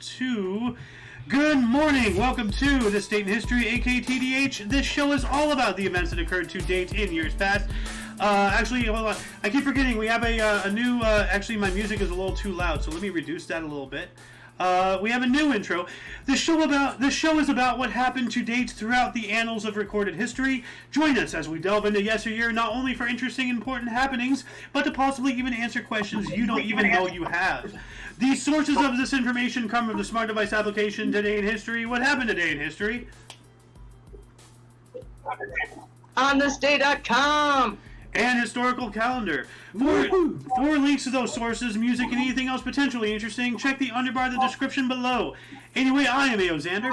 to... Good morning! Welcome to This Date in History, aka TDH. This show is all about the events that occurred to date in years past. Actually, hold on. I keep forgetting, we have a new... actually, my music is a little too loud, so let me reduce that a little bit. We have a new intro. This show is about what happened to dates throughout the annals of recorded history. Join us as we delve into yesteryear, not only for interesting, important happenings, but to possibly even answer questions you don't even know you have. The sources of this information come from the smart device application Today in History. What happened today in history? On thisday.com and historical calendar. For links to those sources, music, and anything else potentially interesting, check the underbar of the description below. Anyway, I am A.O. Xander.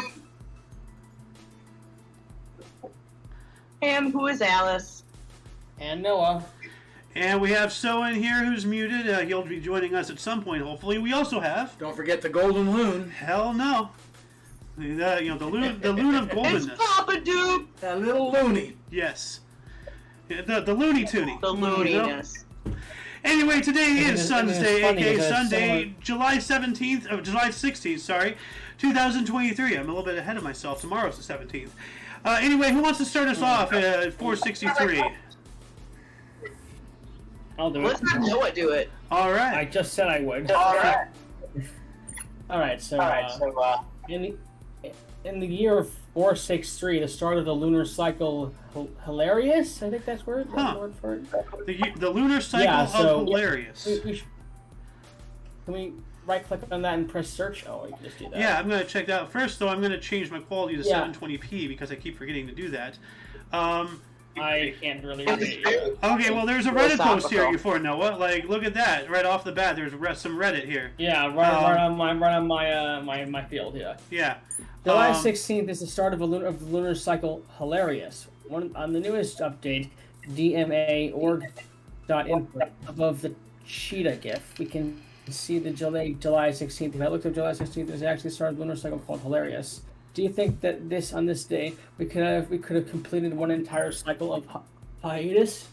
And who is Alice? And Noah. And we have So in here who's muted. He'll be joining us at some point, hopefully. We also have... Don't forget the Golden Loon. Hell no. The loon of goldenness. It's Papa Duke. That little loony. Yes. The Looney Toony. The looniness. Anyway, today is Sunday, aka Sunday, July 16th, sorry, 2023. I'm a little bit ahead of myself. Tomorrow's the 17th. Anyway, who wants to start us off at 463? I'll do it. Let's have Noah do it. All right. I just said I would. Alright. Alright, so, in the year 463, the start of the lunar cycle, hilarious? I think that's word for it. The lunar cycle of hilarious. Can we right-click on that and press search? Oh, we can just do that. Yeah, I'm going to check that out. First, though, I'm going to change my quality to 720p because I keep forgetting to do that. I can't really read it. Okay, well, there's a Reddit post here for Noah. Like, look at that. Right off the bat, there's some Reddit here. Yeah, right on my field, yeah. Yeah. July 16th is the start of the lunar cycle. Hilarious. On the newest update, DMA.org.info, above the cheetah GIF, we can see the July 16th. If I looked up July 16th, there's actually a start of the lunar cycle called Hilarious. Do you think that on this day we could have completed one entire cycle of hiatus?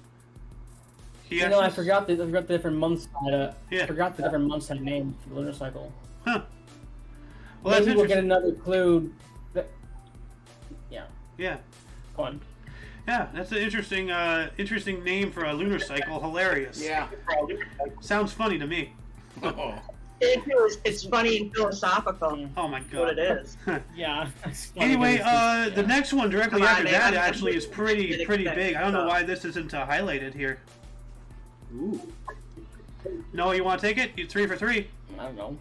I forgot the different months had forgot the different months had names for the lunar cycle. Huh. Well, maybe we'll get another clue. Yeah. Go on. Yeah, that's an interesting name for a lunar cycle. Hilarious. Yeah. Sounds funny to me. Oh. It's funny and philosophical. Oh my god. What it is. Yeah. Anyway, the next one directly after that actually is pretty big. I don't know why this isn't highlighted here. Ooh. No, you want to take it? You 3 for 3. I don't know.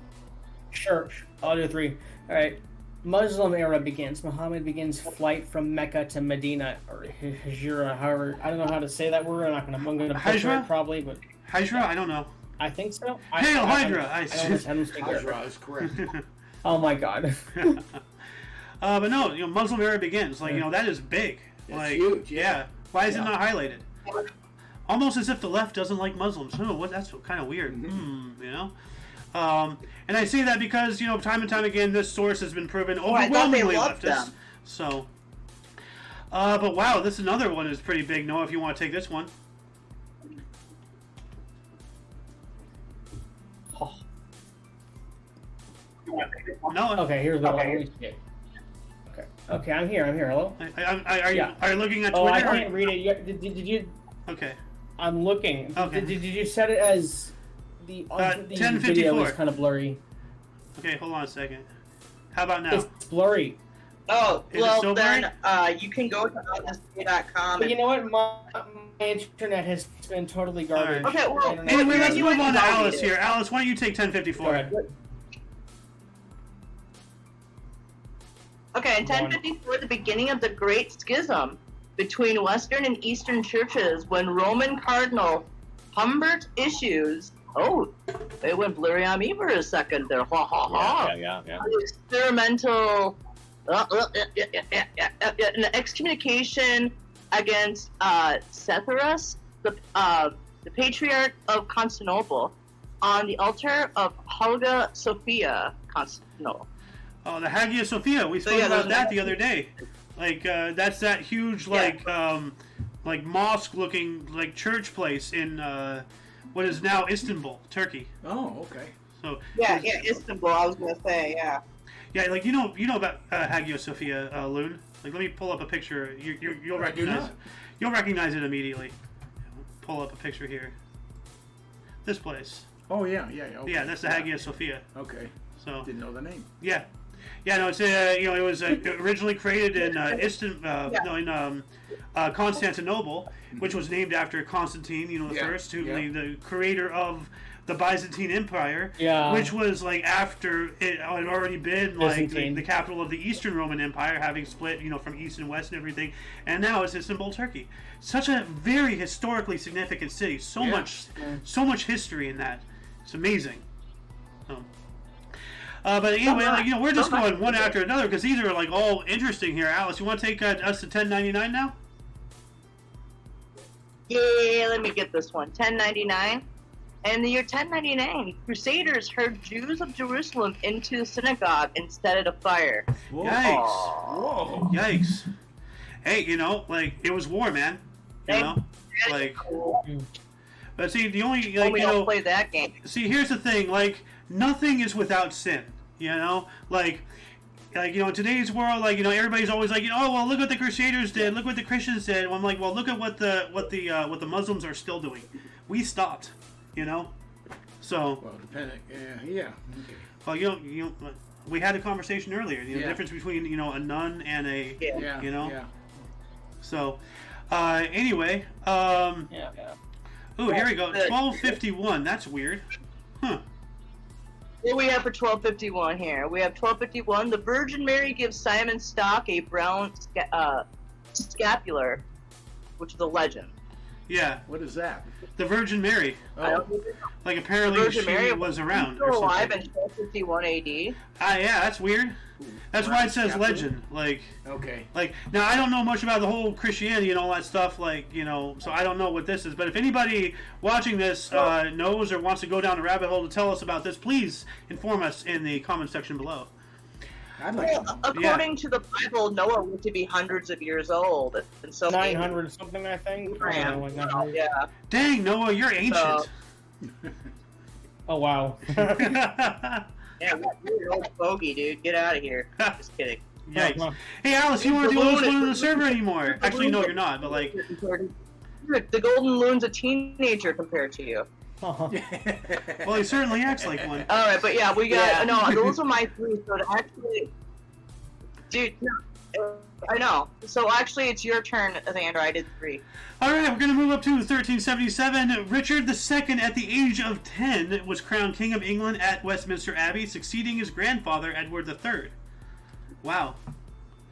Sure. I'll do 3. All right. Muslim era begins. Muhammad begins flight from Mecca to Medina, or Hijra. However, I don't know how to say that word. I'm gonna butcher it probably, but Hijra? I don't know. I think so. Hail Hydra! Hijra is correct. Oh my god. But no, Muslim era begins. Like, that is big. That's huge. Yeah. Why is it not highlighted? Almost as if the left doesn't like Muslims. Oh, that's kind of weird. And I say that because, time and time again, this source has been proven overwhelmingly leftist. So, but wow, this another one is pretty big. Noah, if you want to take this one. No. Okay, here's the one. Okay, I'm here. Hello. Are you looking at Twitter? Oh, I can't read it yet. Did you? Okay. I'm looking. Okay. Did you set it as the 1054? Video is kind of blurry. Okay, hold on a second. How about now? It's blurry. Oh, well then, blurry? you can go to thisday.com. But you know what? My internet has been totally garbage. Right. Okay, well, anyway, let's move on to Alice here. Alice, why don't you take 1054? Go ahead. Okay, in 1054, the beginning of the Great Schism between Western and Eastern churches, when Roman Cardinal Humbert issues... Oh, it went blurry on me for a second there. Ha ha ha. Yeah. Experimental an excommunication against Cetheris, the Patriarch of Constantinople, on the altar of Hagia Sophia, Constantinople. Oh, the Hagia Sophia. We spoke about that the other day. Like, that's that huge, like mosque-looking, like, church place in what is now Istanbul, Turkey. Oh, okay. So Yeah, Istanbul. I was gonna say, yeah. yeah, like you know about Hagia Sophia, Loon. Like, let me pull up a picture. You'll recognize. You'll recognize it immediately. Pull up a picture here. This place. Oh yeah. Okay. Yeah, that's the Hagia Sophia. Okay. So Didn't know the name. yeah, no, it's it was originally created in Constantinople, which was named after Constantine, the first, who the creator of the Byzantine Empire, which was like after it had already been like the capital of the Eastern Roman Empire, having split from east and west and everything, and now it's Istanbul, Turkey. Such a very historically significant city. So much history in that. It's amazing. But anyway, we're just going one after another because these are like all interesting here. Alice, you want to take us to 1099 now? Yeah, let me get this one. 1099. In the year 1099, Crusaders herd Jews of Jerusalem into the synagogue and set it afire. Whoa. Yikes! Whoa! Yikes! Hey, it was war, man. Cool. But see, the only we don't play that game. See, here's the thing: nothing is without sin. In today's world, everybody's always like, oh, well, look what the Crusaders did, look what the Christians did. Well, I'm like, well, look at what the Muslims are still doing. We stopped, So. Well, depending, yeah. Okay. Well, we had a conversation earlier. The difference between a nun and a So, anyway, Ooh, here we go. 1251. That's weird. Huh. What do we have for 1251 here? We have 1251. The Virgin Mary gives Simon Stock a brown scapular, which is a legend. Yeah. What is that? The Virgin Mary. Oh. Apparently she was around. Still alive in 1251 AD. Yeah, that's weird. That's why it says legend. Okay. Now I don't know much about the whole Christianity and all that stuff. So I don't know what this is. But if anybody watching this knows or wants to go down the rabbit hole to tell us about this, please inform us in the comment section below. According to the Bible, Noah was to be hundreds of years old, and so 900 something, I think. Yeah. Dang, Noah, you're ancient. Oh wow. Yeah, you're an old bogey, dude. Get out of here. Just kidding. Yikes. Hey, Alice, you want to do this one on the server anymore? Actually, no, you're not. But the golden loon's a teenager compared to you. Uh-huh. Well, he certainly acts like one. All right, but yeah, we got no. Those are my three. So actually, dude, no, I know. So actually, it's your turn, Xander. I did three. All right, we're going to move up to 1377. Richard II, at the age of 10, was crowned King of England at Westminster Abbey, succeeding his grandfather, Edward III. Wow.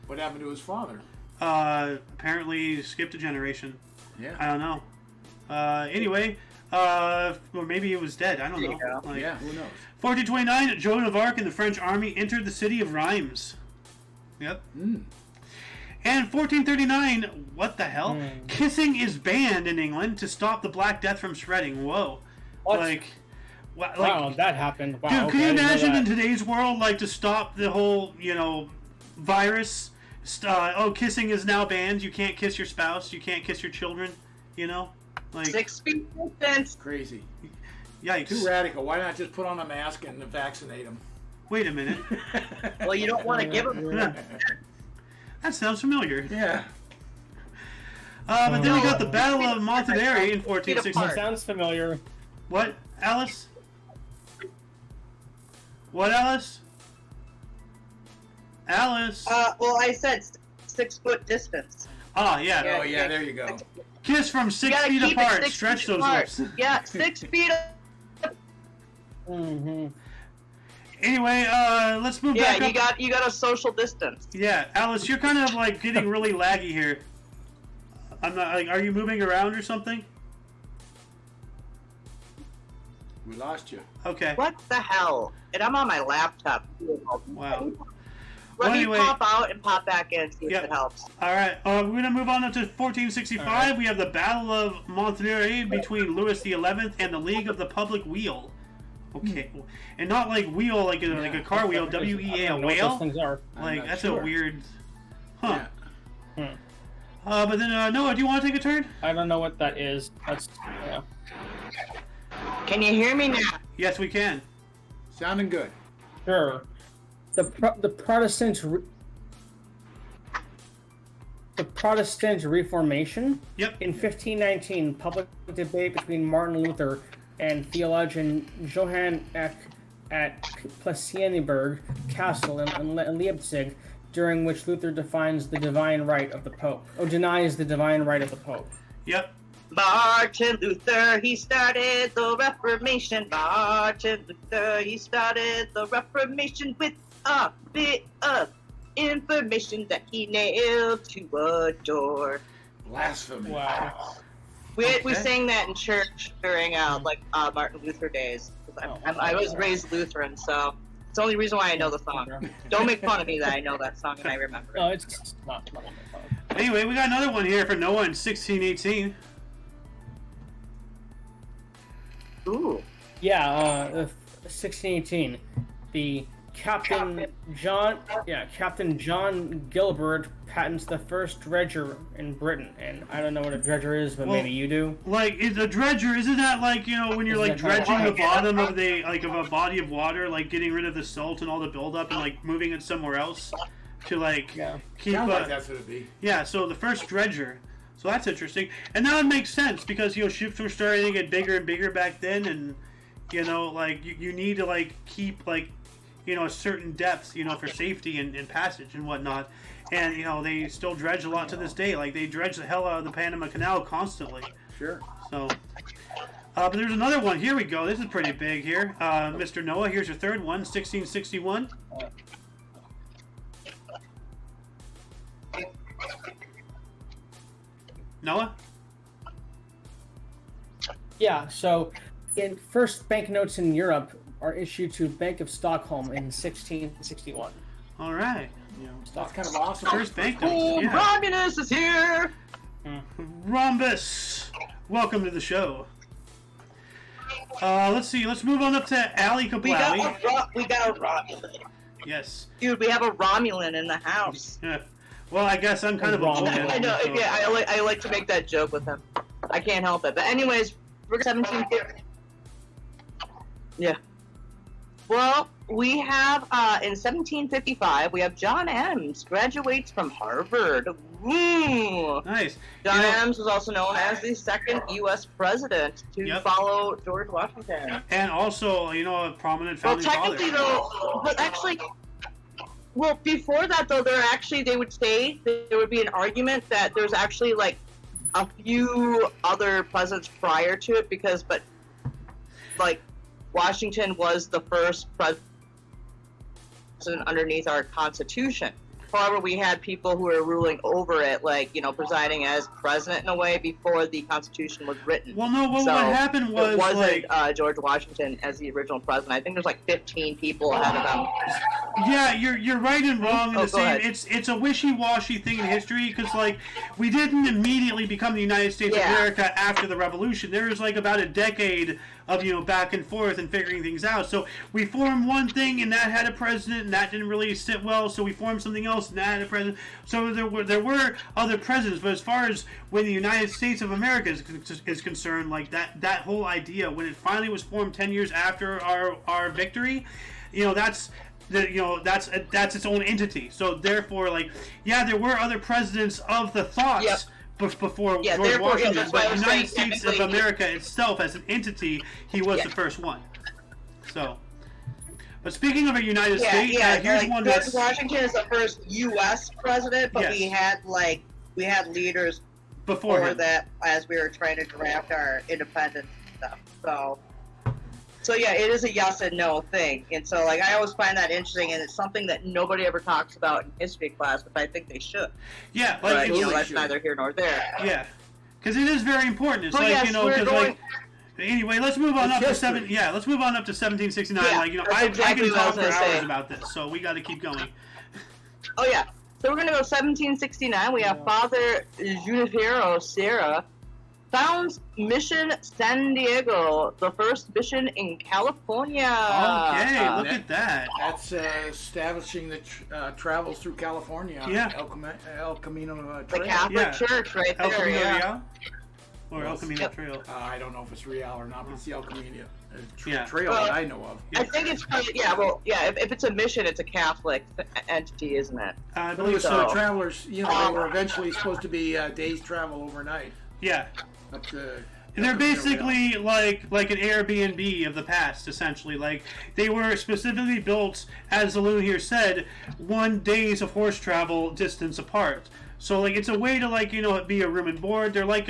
What happened to his father? Apparently skipped a generation. Yeah. I don't know. Anyway, or maybe he was dead. I don't know. Who knows? 1429, Joan of Arc and the French army entered the city of Reims. Yep. And 1439, what the hell? Kissing is banned in England to stop the Black Death from spreading. Whoa. What? Wow, that happened. Wow, dude, can you imagine in today's world, to stop the whole, virus? Kissing is now banned. You can't kiss your spouse. You can't kiss your children. 6 feet distance. Crazy. Yikes. Too radical. Why not just put on a mask and vaccinate them? Wait a minute. Well, you don't want to give them. That sounds familiar. Yeah. But then we got the Battle of Montanari in 1460. Sounds familiar. What, Alice? What, Alice? Alice? Well, I said 6 foot distance. Oh, yeah. Oh, yeah, there you go. Kiss from 6 feet apart. Stretch those lips. Yeah, 6 feet. Mm-hmm. Anyway, let's move back up. Yeah, you got a social distance. Yeah, Alice, you're kind of getting really laggy here. I'm not are you moving around or something? We lost you. Okay. What the hell? And I'm on my laptop. Wow. Let me pop out and pop back in, see if it helps. All right, we're going to move on up to 1465. Right. We have the Battle of Montanari between Louis XI and the League of the Public Weal. Okay, and not wheel like a car wheel. WEA, a whale. Those things are. That's a weird. Huh. Yeah. But then Noah, do you want to take a turn? I don't know what that is. That's Can you hear me now? Yes, we can. Sounding good. Sure. The Protestant Reformation. Yep. In 1519, public debate between Martin Luther and theologian Johann Eck at Plessienberg Castle in Leipzig, during which Luther defines the divine right of the Pope. Or denies the divine right of the Pope. Yep. Martin Luther, he started the Reformation. Martin Luther, he started the Reformation with a bit of information that he nailed to a door. Blasphemy. Wow. We sang that in church during Martin Luther days. I was raised Lutheran, so it's the only reason why I know the song. Don't make fun of me that I know that song and I remember it. No, it's not. Anyway, we got another one here for Noah in 1618. Ooh. Yeah, 1618. The Captain John Gilbert patents the first dredger in Britain, and I don't know what a dredger is, but maybe you do. Like, is a dredger? Isn't that like, you know, when you're like dredging the bottom of a body of water, like getting rid of the salt and all the buildup and like moving it somewhere else to like keep. Sounds like that's what it'd be. Yeah. So the first dredger. So that's interesting, and now it makes sense because, you know, ships were starting to get bigger and bigger back then, and you know, like you need to like keep like, you know, a certain depth, you know, for safety and passage and whatnot. And, you know, they still dredge a lot to this day. Like, they dredge the hell out of the Panama Canal constantly. Sure. So, but there's another one. Here we go. This is pretty big here. Mr. Noah, here's your third one, 1661. Noah? Yeah, so in first banknotes in Europe are issued to Bank of Stockholm in 1661. All right. You know, that's kind of awesome. First banknotes. Oh, Yeah. Romulus is here! Rhombus, welcome to the show. Let's see. Let's move on up to Ali We got Kaplawi. a Romulan. Yes. Dude, we have a Romulan in the house. Yeah. Well, I guess I'm kind of a Romulan. Vulcan. I know, so- yeah, I like to make that joke with him. I can't help it. But anyways, we're 1750. Yeah. Well, we have, in 1755, we have John Adams graduates from Harvard. Woo! Nice. John You know- Adams was also known as the second U.S. president to Yep. follow George Washington. And also, you know, a prominent Well, founding technically, father. though, but actually, well, before that, though, they would say there would be an argument that there's actually, like, a few other presidents prior to it but, like, Washington was the first president underneath our Constitution. However, we had people who were ruling over it, like, you know, presiding as president in a way before the Constitution was written. Well, no, what happened was, it wasn't like... George Washington as the original president. I think there's like 15 people ahead of him. Yeah, you're right and wrong in the go same. ahead. It's a wishy-washy thing in history because, like, we didn't immediately become the United States of America after the Revolution. There was like about a decade of, you know, back and forth and figuring things out. So we formed one thing and that had a president and that didn't really sit well. So we formed something else and that had a president. So there were other presidents, but as far as when the United States of America is concerned, like that whole idea when it finally was formed 10 years after our victory, you know, that's its own entity. So therefore, like, yeah, there were other presidents of the thoughts. Yep. Before Yeah, George therefore, Washington, that's why but I the was United saying States of technically- America itself as an entity, he was the first one. So, but speaking of a United States, here's like, one George that's Washington is the first U.S. president, but Yes. we had leaders before for him. that as we were trying to draft our independence stuff. So yeah, it is a yes and no thing, and so like I always find that interesting, and it's something that nobody ever talks about in history class, which I think they should. Yeah, But like you know, totally that's should. neither here nor there. yeah, because it is very important. It's So like, yes, you know, we're because going. like anyway, let's move on It's up to history. let's move on up to 1769. Yeah, like, you know, that's I exactly can what I talk was for gonna hours say. about this, so we got to keep going. Oh yeah. So we're gonna go 1769. We have Father Junipero Serra founds Mission San Diego, the first mission in California. Okay, look at that. That's establishing the travels through California. Yeah. El Camino The Trail. Catholic Yeah. Church right El there, Camino yeah. Real? Or El Camino Yep. Trail? I don't know if it's Real or not, but it's the El Camino. trail that I know of. I think it's if it's a mission, it's a Catholic entity, isn't it? I It believe was so. travelers, they were eventually supposed to be days travel overnight. Yeah. Up to, And they're basically like an Airbnb of the past, essentially. Like, they were specifically built, as the loon here said, 1 days of horse travel distance apart. So, like, it's a way to, like, be a room and board. They're like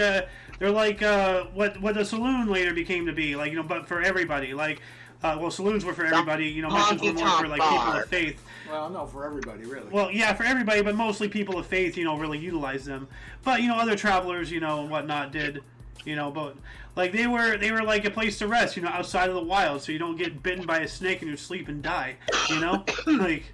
what the saloon later became to be, like, but for everybody. Like, saloons were for everybody. Missions were more for, like, people of faith. Well, no, for everybody, really. Well, yeah, for everybody, but mostly people of faith, really utilize them. But, other travelers, and whatnot did. But like they were like a place to rest, outside of the wild, so you don't get bitten by a snake in your sleep and die, like.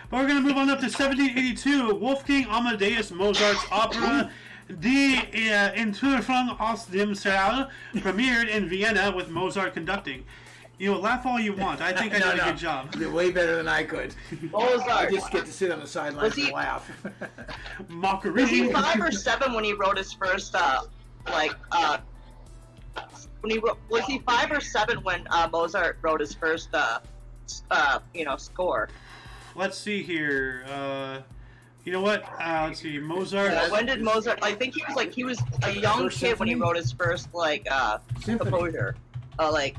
But we're gonna move on up to 1782. Wolfgang Amadeus Mozart's opera Die Entführung aus dem Saal premiered in Vienna with Mozart conducting. Laugh all you want. I think I did a good job. You did way better than I could. Mozart. I just get to sit on the sidelines and laugh. Mockery. Was he 5 or 7 when he wrote his first was he 5 or 7 when Mozart wrote his first score? Let's see here. You know what? Let's see. Mozart. When did Mozart? I think he was a young First kid symphony? when he wrote his first composure. About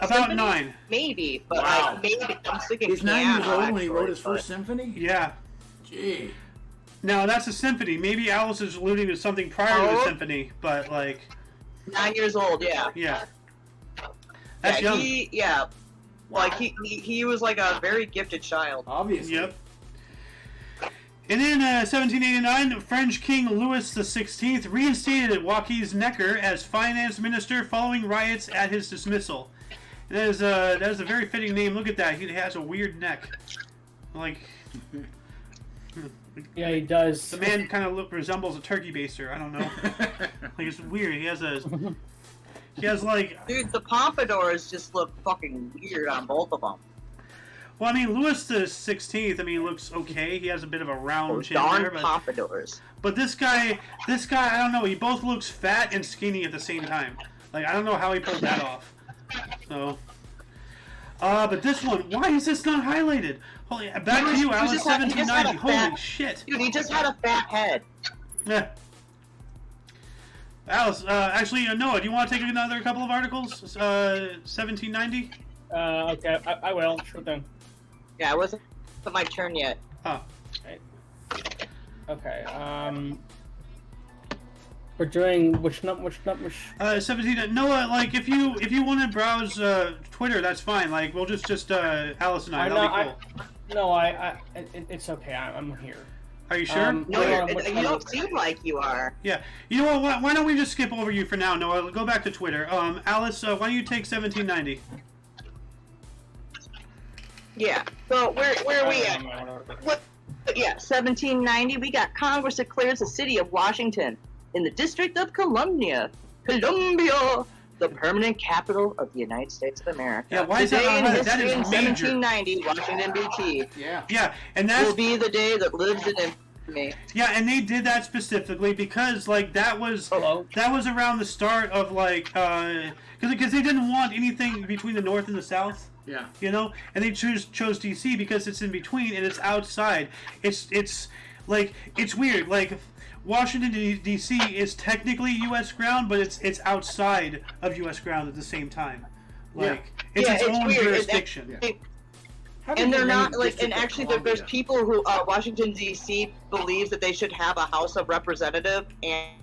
symphony? 9. Maybe, but Wow. maybe I'm thinking. He's 9 years piano, old when he wrote his actually, first symphony? Yeah. Gee. Now that's a symphony. Maybe Alice is alluding to something prior to the symphony, but like. 9 years old, yeah. Yeah. That's young. He was like a very gifted child. Obviously. Yep. And in 1789, French King Louis XVI reinstated Joachim Necker as finance minister following riots at his dismissal. And that is a very fitting name. Look at that. He has a weird neck. Like. Yeah, he does. The man kind of resembles a turkey baster. I don't know. Like, it's weird. He has like. Dude, the pompadours just look fucking weird on both of them. Well, I mean, Louis the 16th. I mean, looks okay. He has a bit of a round chin Darn there, pompadours. but this guy, I don't know. He both looks fat and skinny at the same time. Like, I don't know how he pulled that off. So, but this one, why is this not highlighted? Holy, back to you, Alice. 1790. Holy shit. Dude, he just had a fat head. Yeah. Alice, actually, Noah, do you want to take another couple of articles? 1790? Okay, I will. Sure thing. Yeah, it wasn't my turn yet. Oh. Okay, we're doing which? 17. Noah, like, if you want to browse Twitter, that's fine. Like, we'll just Alice and I. That'll be cool. It's okay. I'm here. Are you sure? No, you don't seem like you are. Yeah. You know what? Why don't we just skip over you for now, Noah? Go back to Twitter. Alice, why don't you take 1790? Yeah. So where are we at? What? Yeah, 1790. We got Congress declares the city of Washington in the District of Columbia, the permanent capital of the United States of America. Yeah, why is that Today not in highlighted? That history is in major. 1790, Washington D.C. Yeah, and that's will be the day that lives in infamy. Yeah, and they did that specifically because like that was around the start of like because they didn't want anything between the North and the South. Yeah. And they chose DC because it's in between and it's outside. It's weird. Like Washington D.C. is technically U.S. ground, but it's outside of U.S. ground at the same time. Like it's its own weird. jurisdiction. And they're not like, and actually, there's people who Washington D.C. believes that they should have a House of Representative and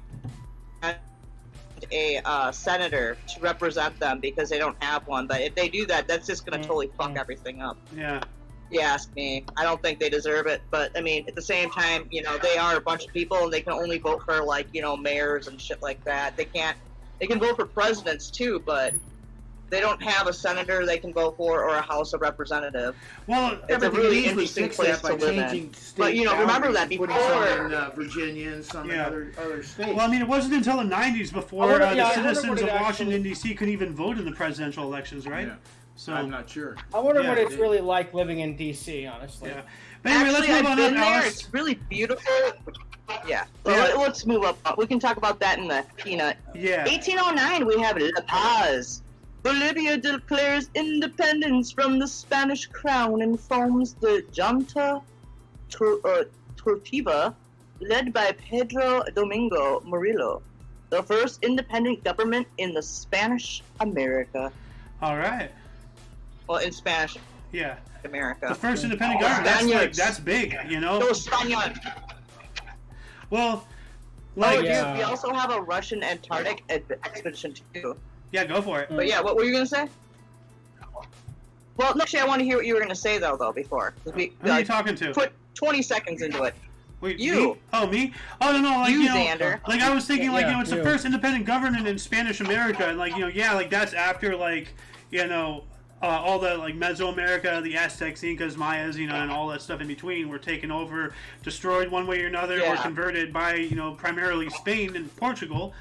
a senator to represent them because they don't have one. But if they do that, that's just going to totally fuck everything up. Yeah. You ask me. I don't think they deserve it. But I mean, at the same time, they are a bunch of people, and they can only vote for like mayors and shit like that. They can't. They can vote for presidents too, but they don't have a senator they can vote for or a House of Representative. Well, it's a really interesting place to live in. But remember that before some in Virginia and some in other states. Well, I mean, it wasn't until the 90s before the citizens of Washington D.C. could even vote in the presidential elections, right? Yeah. So I'm not sure. I wonder what it's really like living in D.C. Honestly. Yeah. But anyway, actually, let's move I've on been up, there. Alice. It's really beautiful. Yeah. Well, let's move up. We can talk about that in the peanut. Yeah. 1809, we have La Paz. Bolivia declares independence from the Spanish crown and forms the Junta Tortiva, led by Pedro Domingo Murillo, the first independent government in the Spanish America. All right. Well, in Spanish Yeah. America. The first independent government. That's big, you know. Los Spaniards. Well, Like, like, yeah. we also have a Russian Antarctic expedition too. yeah, go for it. But yeah, what were you gonna say? Well, actually, I want to hear what you were gonna say though. Before, 'cause we Who are you talking to? put 20 seconds into it. Wait, You. Me? Oh, me? Oh, no, like, You, you know, Xander. like, I was thinking, like, Yeah, you know, it's the you. first independent government in Spanish America, and, like, you know, yeah, like, that's after, like, you know, all the, like, Mesoamerica, the Aztecs, Incas, Mayas, you know, and all that stuff in between were taken over, destroyed one way or another, or Yeah. converted by, you know, primarily Spain and Portugal,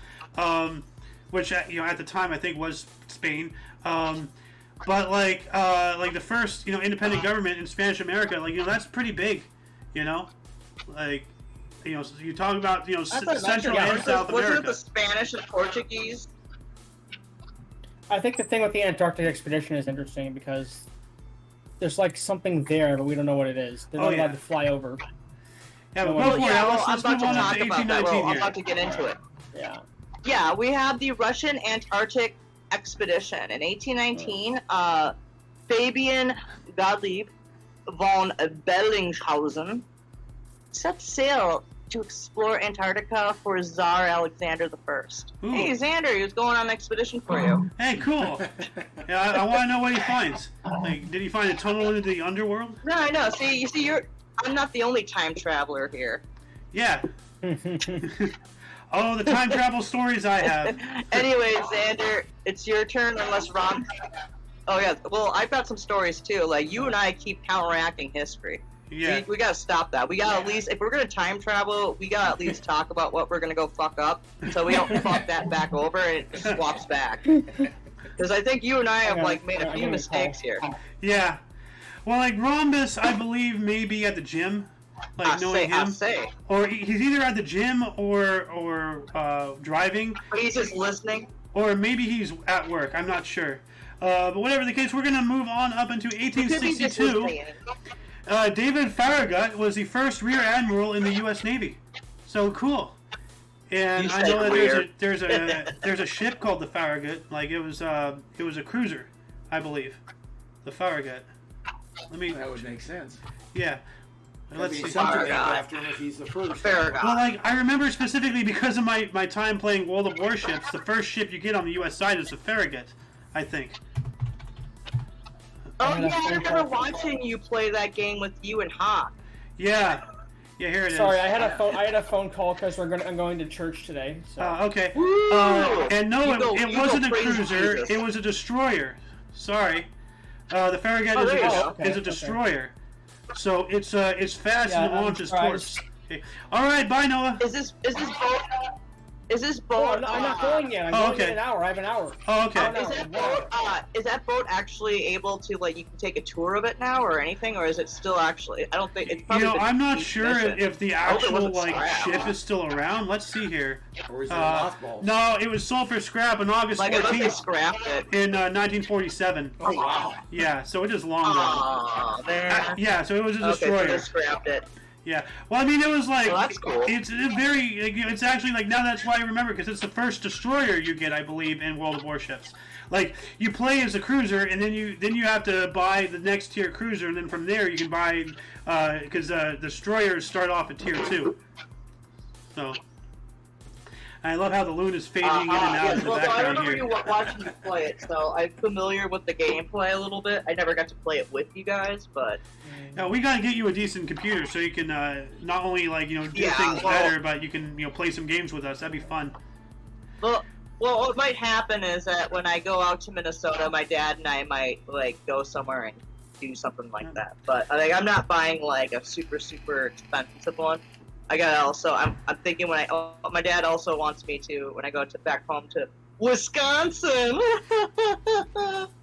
which, you know, at the time, I think was Spain, but, like the first, you know, independent government in Spanish America, like, you know, that's pretty big, you know? Like, you know, so you talk about, you know, Central and South Wasn't it America. the Spanish and Portuguese? I think the thing with the Antarctic expedition is interesting because there's like something there, but we don't know what it is. They're Oh, not yeah. allowed to fly over. Yeah, but Well, go for it, Yeah, Alice. well, I'm Let's about move to on up talk to about that. 1819 Well, I'm here. about to get into it. Yeah. Yeah, we have the Russian Antarctic expedition in 1819. Fabian Gottlieb von Bellingshausen set sail to explore Antarctica for Tsar Alexander I. Ooh. Hey, Xander, he was going on an expedition for you. Hey, cool. Yeah, I want to know what he finds. Like, did he find a tunnel into the underworld? No, I know. See, I'm not the only time traveler here. Yeah. Oh, the time travel stories I have. Anyway, Xander, it's your turn unless Ron... Oh, yeah. Well, I've got some stories, too. Like, you and I keep counteracting history. Yeah. We gotta stop that. We gotta at least, if we're gonna time travel, we gotta at least talk about what we're gonna go fuck up, so we don't fuck that back over and it swaps back. Because I think you and I have like made a few mistakes here. Yeah. Well, like Rhombus, I believe maybe at the gym, like knowing him, or he's either at the gym or driving, But he's just listening. or maybe he's at work. I'm not sure. But whatever the case, we're gonna move on up into He could be just 1862. listening. David Farragut was the first rear admiral in the U.S. Navy. So cool. And You I know said that rear. there's a ship called the Farragut. Like it was a cruiser, I believe. The Farragut. Let me. That would make sense. Yeah. That'd Let's be see. something named Farragut. after him if he's the first. Farragut. Well, like I remember specifically because of my time playing World of Warships. The first ship you get on the U.S. side is the Farragut, I think. Oh yeah, I remember watching you play that game with you and Hawk. Yeah. Yeah, here it is. Sorry, I had a phone call because I'm going to church today. So. Okay. Woo! And no, You go- it you go wasn't a praise cruiser. Jesus. It was a destroyer. Sorry. The Farragut Oh, is, there you go. Okay, is a destroyer. So it's fast Yeah, and it I'm launches surprised. force. Okay. All right, bye Noah. Is this boat? Is this Oh, boat? I'm not going yet. I'm Oh, going okay. in an hour. I have an hour. Oh, okay. Oh, no. Is that boat actually able to like you can take a tour of it now or anything, or is it still actually? I don't think it's You probably. know, been I'm not decommissioned. sure if the hope it actual wasn't like scrap. ship is still around. Let's see here. Or is it mothballs? No, it was sold for scrap on August Like I thought they 14th scrapped it. in 1947. Oh, wow. Yeah, so it is long gone. Aw, man. Yeah, so it was a Okay, so destroyer. they scrapped it. Yeah. Well, I mean, it was like Well, that's cool. it's a very. Like, it's actually like now that's why I remember because it's the first destroyer you get, I believe, in World of Warships. Like you play as a cruiser, and then you have to buy the next tier cruiser, and then from there you can buy because destroyers start off at tier 2. So. I love how the loon is fading in and out Yes, in the well, so I background remember here. you watching you play it, so I'm familiar with the gameplay a little bit. I never got to play it with you guys, but Now, we gotta get you a decent computer so you can not only like do Yeah, things well- better, but you can play some games with us. That'd be fun. well, what might happen is that when I go out to Minnesota, my dad and I might like go somewhere and do something like that. But like, I'm not buying like a super expensive one. I got also. I'm thinking my dad also wants me to when I go back home to Wisconsin.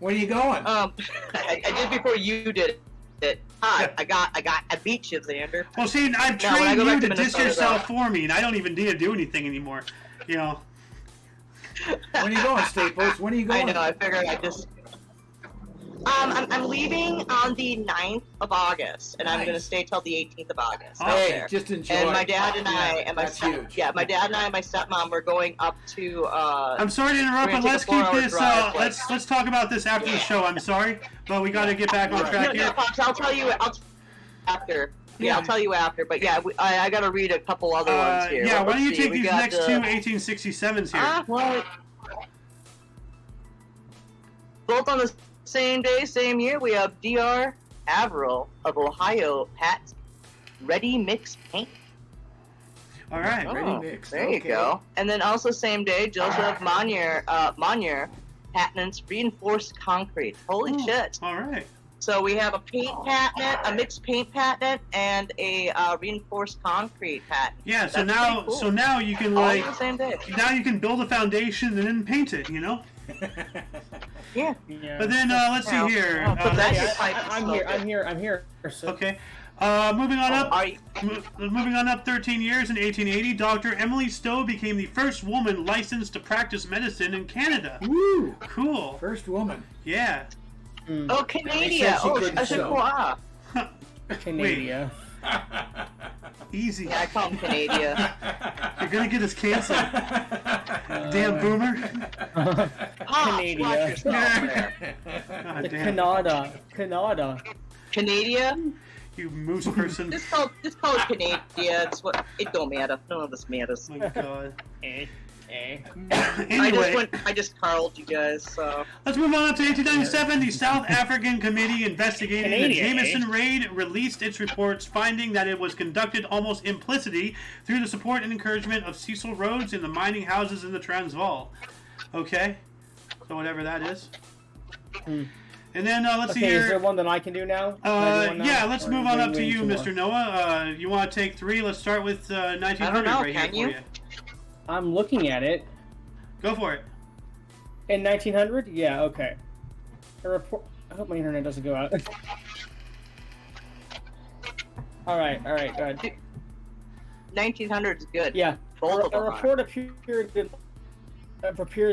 When are you going? I did before you did. it. I beat you, Xander. Well, see, I've Now, when I trained go you back to to diss Minnesota, yourself for me, and I don't even need to do anything anymore. You know. When are you going, Staples? When are you I going? know. I figured I just. I'm leaving on the 9th of August, and I'm Nice. going to stay till the 18th of August. Hey, out Hey, there. just enjoy. And my dad and I and my that's huge. my dad and I and my stepmom were going up to. I'm sorry to interrupt, We're but gonna let's take a keep 4-hour this. drive, like- Let's talk about this after the show. I'm sorry, but we got to get back on Right. track No, here. Pops, I'll tell you after. Yeah, Yeah. I'll tell you after. But yeah, I got to read a couple other ones here. Yeah, why Let's don't you see, take we these got next two 1867s here? Well, both on the same day, same year, we have Dr. Averill of Ohio patent ready mix paint. All right. Ready mix, There you okay. go. And then also same day, Joseph Monier patents reinforced concrete. Holy Oh, shit! All right. So we have a paint patent, a mixed paint patent, and a reinforced concrete patent. Yeah. So That's now, pretty cool. so now you can All like, on the same day. now you can build a foundation and then paint it. You know. Yeah. Yeah. But then let's see Now, here. I'll put that Hey, in your pipe and smoke it. I'm here. So, Okay. Moving on up. Are you, Moving on up 13 years in 1880, Dr. Emily Stowe became the first woman licensed to practice medicine in Canada. Woo! Cool. First woman. Yeah. oh, Canada. said she Oh, couldn't I should sew. crois. Canada. Easy. Yeah, I call him Canada. You're gonna get us canceled. Damn boomer. Pops, Canada. watch yourself there. God The damn. Canada. Canada? You moose person. Just call it Canada. It's what it don't matter. None of this matters. My God. Anyway, I just carled you guys, so let's move on up to 1897. The South African Committee investigating the Canadian, Jameson raid released its reports, finding that it was conducted almost implicitly through the support and encouragement of Cecil Rhodes in the mining houses in the Transvaal. Okay, so whatever that is. And then let's see Okay, here. is there one that I can do now? Can I do one now? Yeah, let's Or move are on we up to waiting you, for more? Mr. Noah. You want to take three? Let's start with 1900 I don't know, right can here you? for you. I'm looking at it. Go for it. In 1900? Yeah, okay. A report. I hope my internet doesn't go out. All right, go ahead. 1900 is good. Yeah, Both of a them are. report appears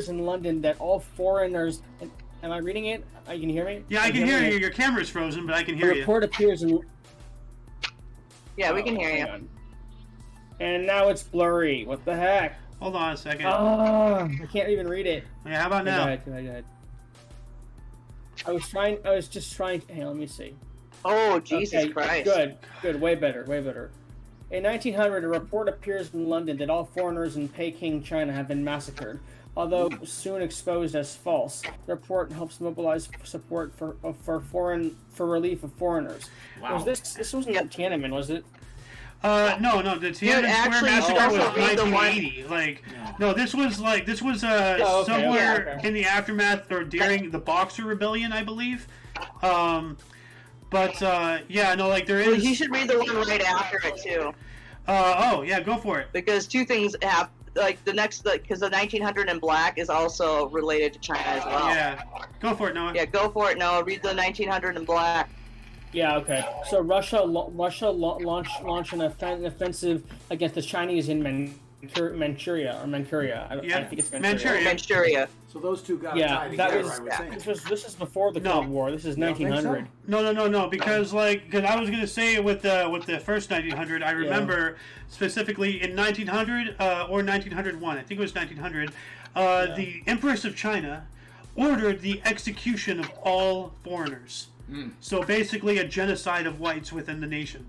in London that all foreigners. Am I reading it? You can hear me? Yeah, I can hear you. Your camera's frozen, but I can A hear you. report appears in. Yeah, we can hear hang you. on. And now it's blurry. What the heck? Hold on a second. Oh, I can't even read it. Yeah, how about Go now? ahead. I was just trying. Hey, let me see. Oh, Jesus Okay, Christ. Good, way better. In 1900, a report appears in London that all foreigners in Peking, China have been massacred. Although soon exposed as false, the report helps mobilize support for relief of foreigners. Wow. Was this wasn't Tiananmen, was it? No, the Tiananmen Square actually, massacre you was also read the one- 1980. Like, no, this was Oh, okay, somewhere okay. in the aftermath or during the Boxer Rebellion, I believe. But yeah, no, like there Well, is. you should read the one right after it too, Oh yeah, go for it. because two things have like the next, because the 1900 in black is also related to China as well. Yeah, go for it, Noah. Yeah, go for it, Noah. Read the 1900 in black. Yeah, okay. So Russia launched an offensive against the Chinese in Manchuria. I Yeah, think it's Manchuria. Manchuria. So those two got to Yeah, tie that together, was- I would think. This is before the No. Cold War. This is You don't think so? 1900. No, because I was gonna say with the first 1900, I remember specifically in 1900 or 1901, I think it was 1900, the Empress of China ordered the execution of all foreigners. So basically, a genocide of whites within the nation.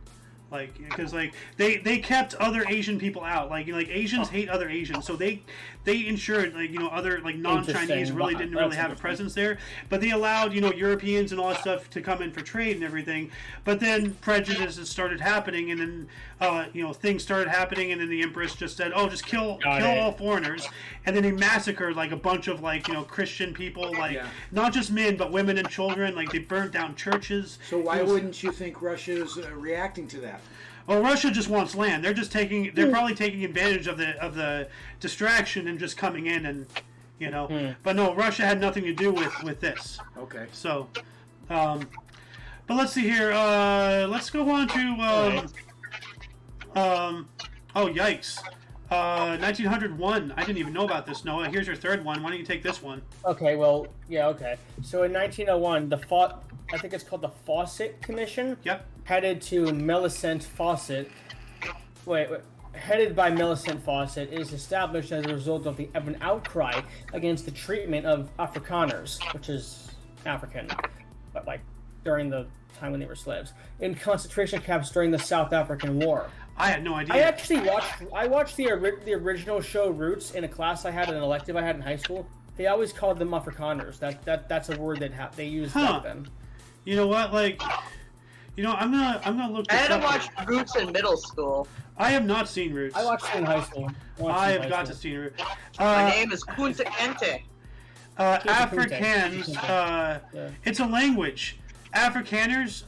Like, because like they kept other Asian people out. Like, like Asians hate other Asians, so they ensured other like non-Chinese Interesting. really didn't That's really have a interesting. presence there. But they allowed Europeans and all that stuff to come in for trade and everything. But then prejudices started happening, and then things started happening, and then the Empress just said, "Oh, just kill all foreigners," and then they massacred like a bunch of Christian people, not just men but women and children. Like they burnt down churches. So why It was- wouldn't you think Russia's reacting to that? Well, Russia just wants land. They're just they're probably taking advantage of the distraction and just coming in and. But no, Russia had nothing to do with this. Okay. So, But let's see here. Let's go on to. Oh, yikes. 1901. I didn't even know about this, Noah. Here's your third one. Why don't you take this one? Okay, well, yeah, okay. So in 1901, I think it's called the Fawcett Commission. Yep. Headed to Millicent Fawcett. Wait. Headed by Millicent Fawcett, is established as a result of an outcry against the treatment of Afrikaners, which is African, but like during the time when they were slaves, in concentration camps during the South African War. I had no idea. I actually watched the original show Roots in a class I had, an elective I had in high school. They always called them Afrikaners. That's a word they used back then. You know what? Like, I'm gonna look. I This had to up. watch Roots in middle school. I have not seen Roots. I watched it in high school. I have got to see Roots. My name is Kunta Kinte. Afrikaans. Yeah. It's a language. Afrikaners,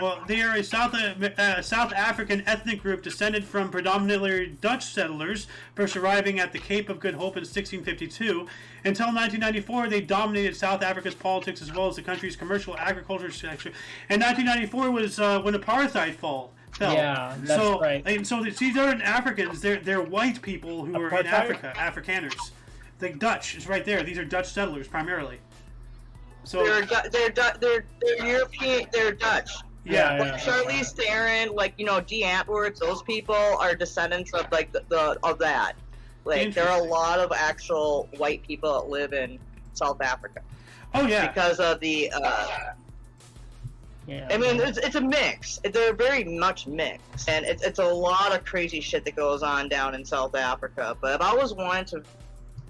well, they are a South African ethnic group descended from predominantly Dutch settlers, first arriving at the Cape of Good Hope in 1652. Until 1994, they dominated South Africa's politics as well as the country's commercial agriculture sector. And 1994 was when apartheid fell. Yeah, that's right. And so these aren't Africans; they're white people who are in Africa, Afrikaners. The Dutch is right there. These are Dutch settlers primarily. So They're European. They're Dutch. Yeah. Like Charlize Theron, Dee Antwoords, those people are descendants of of that. Like there are a lot of actual white people that live in South Africa. Oh yeah. Because of the. Yeah. I mean, it's a mix. They're very much mixed, and it's a lot of crazy shit that goes on down in South Africa. But I've always wanted